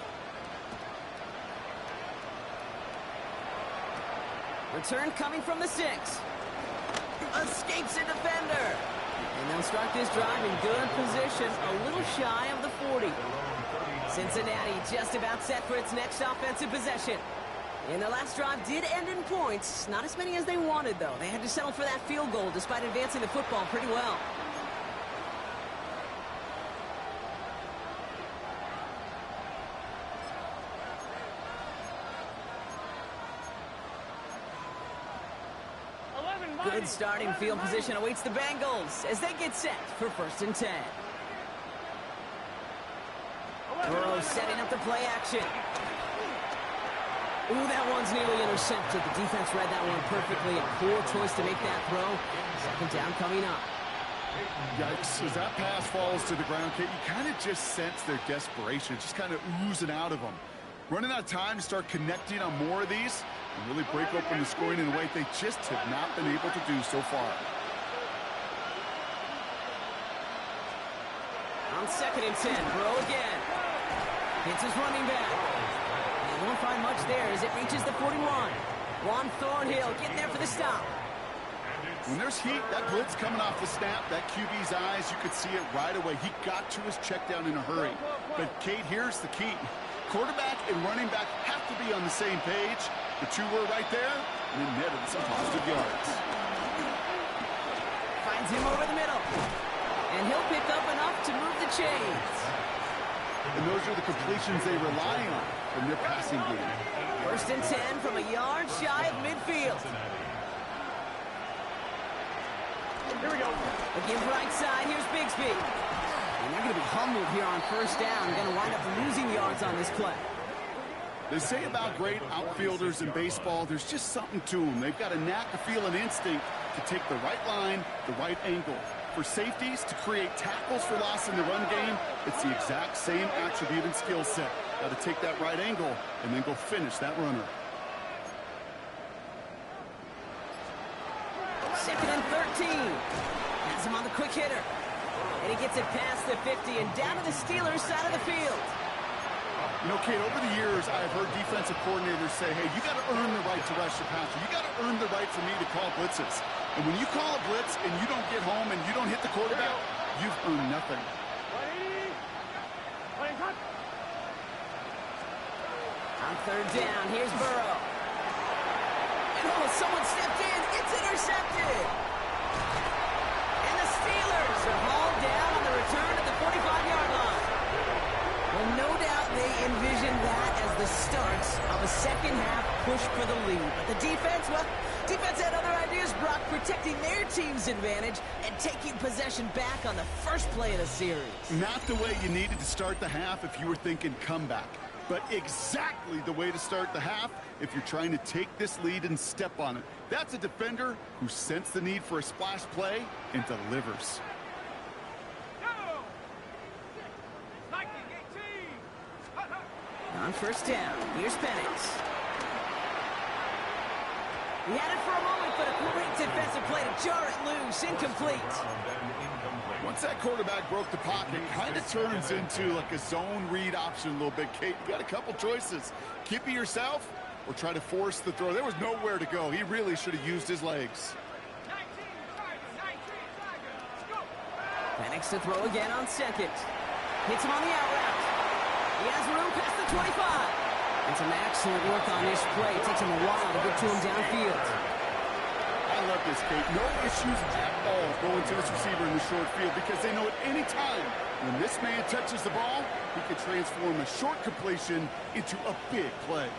F: Return coming from the 6. Escapes a defender. And they'll start this drive in good position, a little shy of the 40. Cincinnati just about set for its next offensive possession. And the last drive did end in points. Not as many as they wanted, though. They had to settle for that field goal despite advancing the football pretty well. Good starting field position awaits the Bengals as they get set for 1st and 10. Burrow setting up the play action. Ooh, that one's nearly intercepted. The defense read that one perfectly. A poor choice to make that throw. 2nd down coming up.
G: Yikes, as that pass falls to the ground, Kate, you kind of just sense their desperation. Just kind of oozing out of them. Running out of time to start connecting on more of these and really break open the scoring in a way they just have not been able to do so far.
F: On 2nd and 10, Burrow again. Hits his running back. He won't find much there as it reaches the 41. Juan Thornhill getting there for the stop.
G: When there's heat, that blitz coming off the snap, that QB's eyes, you could see it right away. He got to his check down in a hurry. But, Kate, here's the key. Quarterback and running back have to be on the same page. The two were right there, and then netted some positive yards.
F: Finds him over the middle. And he'll pick up enough to move the chains.
G: And those are the completions they rely on from their passing game.
F: 1st and 10 from a yard shy of midfield.
D: Here we go.
F: Again, right side, here's Bigsby. And they're going to be humbled here on 1st down. Going to wind up losing yards on this play.
G: They say about great outfielders in baseball, there's just something to them. They've got a knack, a feel, an instinct to take the right line, the right angle. For safeties, to create tackles for loss in the run game, it's the exact same attribute and skill set. Got to take that right angle and then go finish that runner.
F: 2nd and 13. Has him on the quick hitter. And he gets it past the 50 and down to the Steelers' side of the field.
G: You know, Kate, over the years, I've heard defensive coordinators say, hey, you got to earn the right to rush the passer. You got to earn the right for me to call blitzes. And when you call a blitz and you don't get home and you don't hit the quarterback, you've earned nothing.
F: On 3rd down, here's Burrow. And oh, someone stepped in. It's intercepted. And the Steelers are hauled down on the return at the 45-yard line. Well, no doubt they envisioned that as the start of a second-half push for the lead. But the defense, well, defense had other ideas, Brock, protecting their team's advantage and taking possession back on the first play of the series.
G: Not the way you needed to start the half if you were thinking comeback, but exactly the way to start the half if you're trying to take this lead and step on it. That's a defender who sensed the need for a splash play and delivers.
F: On 1st down, here's Penix. He had it for a moment, but a great defensive play to jar it loose. Incomplete.
G: Once that quarterback broke the pocket, kind of turns into like a zone read option a little bit. Kate, you got a couple choices. Keep it yourself or try to force the throw. There was nowhere to go. He really should have used his legs.
F: Penix to throw again on 2nd. Hits him on the out route. He has room past the 25. And some excellent work on this play. It takes him a while to get to him downfield.
G: I love this, Kate. No issues at all going to this receiver in the short field because they know at any time when this man touches the ball, he can transform a short completion into a big play.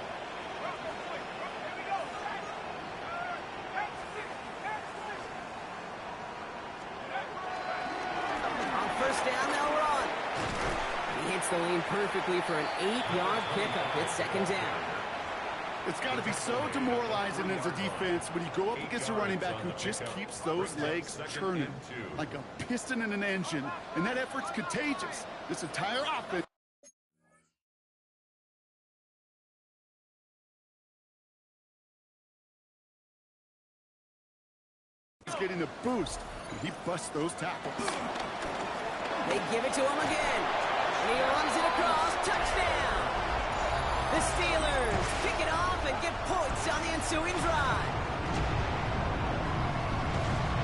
F: On 1st down, they'll run. He hits the lane perfectly for an 8-yard pickup. It's 2nd down.
G: It's got to be so demoralizing as a defense when you go up against a running back who just keeps those legs churning like a piston in an engine, and that effort's contagious. This entire offense is getting a boost, and he busts those tackles.
F: They give it to him again, and he runs it across. Touchdown! The Steelers pick it off and get points on the ensuing drive.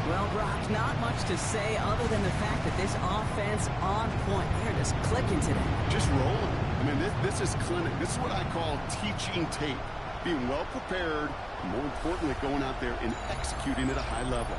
F: Well, Brock, not much to say other than the fact that this offense on point. They're just clicking today.
G: Just rolling. I mean, this is clinic. This is what I call teaching tape. Being well prepared, and more importantly, going out there and executing at a high level.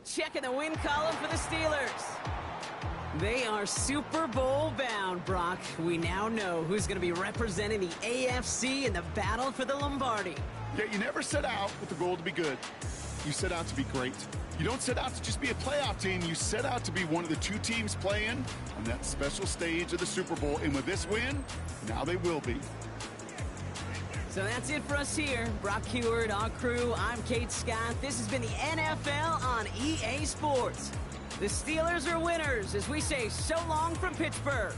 F: Check in the win column for the Steelers. They are Super Bowl bound, Brock. We now know who's going to be representing the AFC in the battle for the Lombardi.
G: Yeah, you never set out with the goal to be good. You set out to be great. You don't set out to just be a playoff team. You set out to be one of the two teams playing on that special stage of the Super Bowl. And with this win, now they will be.
F: So that's it for us here. Brock Heward, our crew, I'm Kate Scott. This has been the NFL on EA Sports. The Steelers are winners as we say so long from Pittsburgh.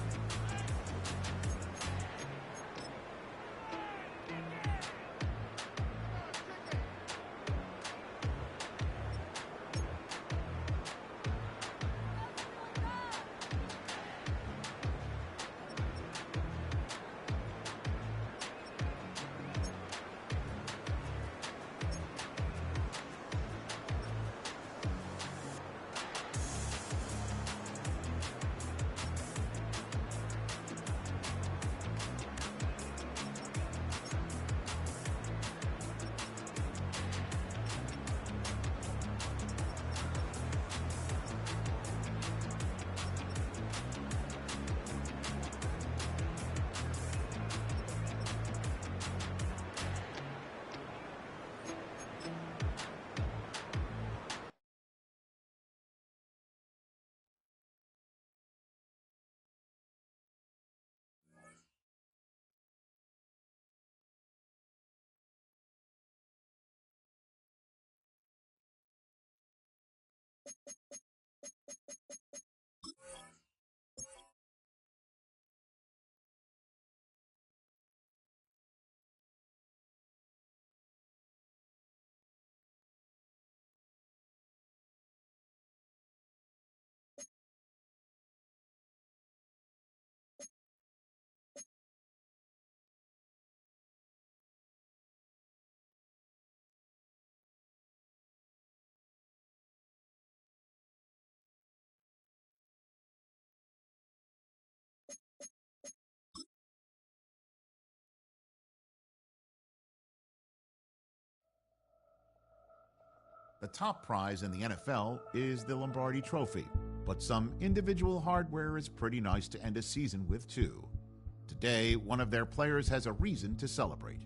H: The top prize in the NFL is the Lombardi Trophy, but some individual hardware is pretty nice to end a season with, too. Today, one of their players has a reason to celebrate.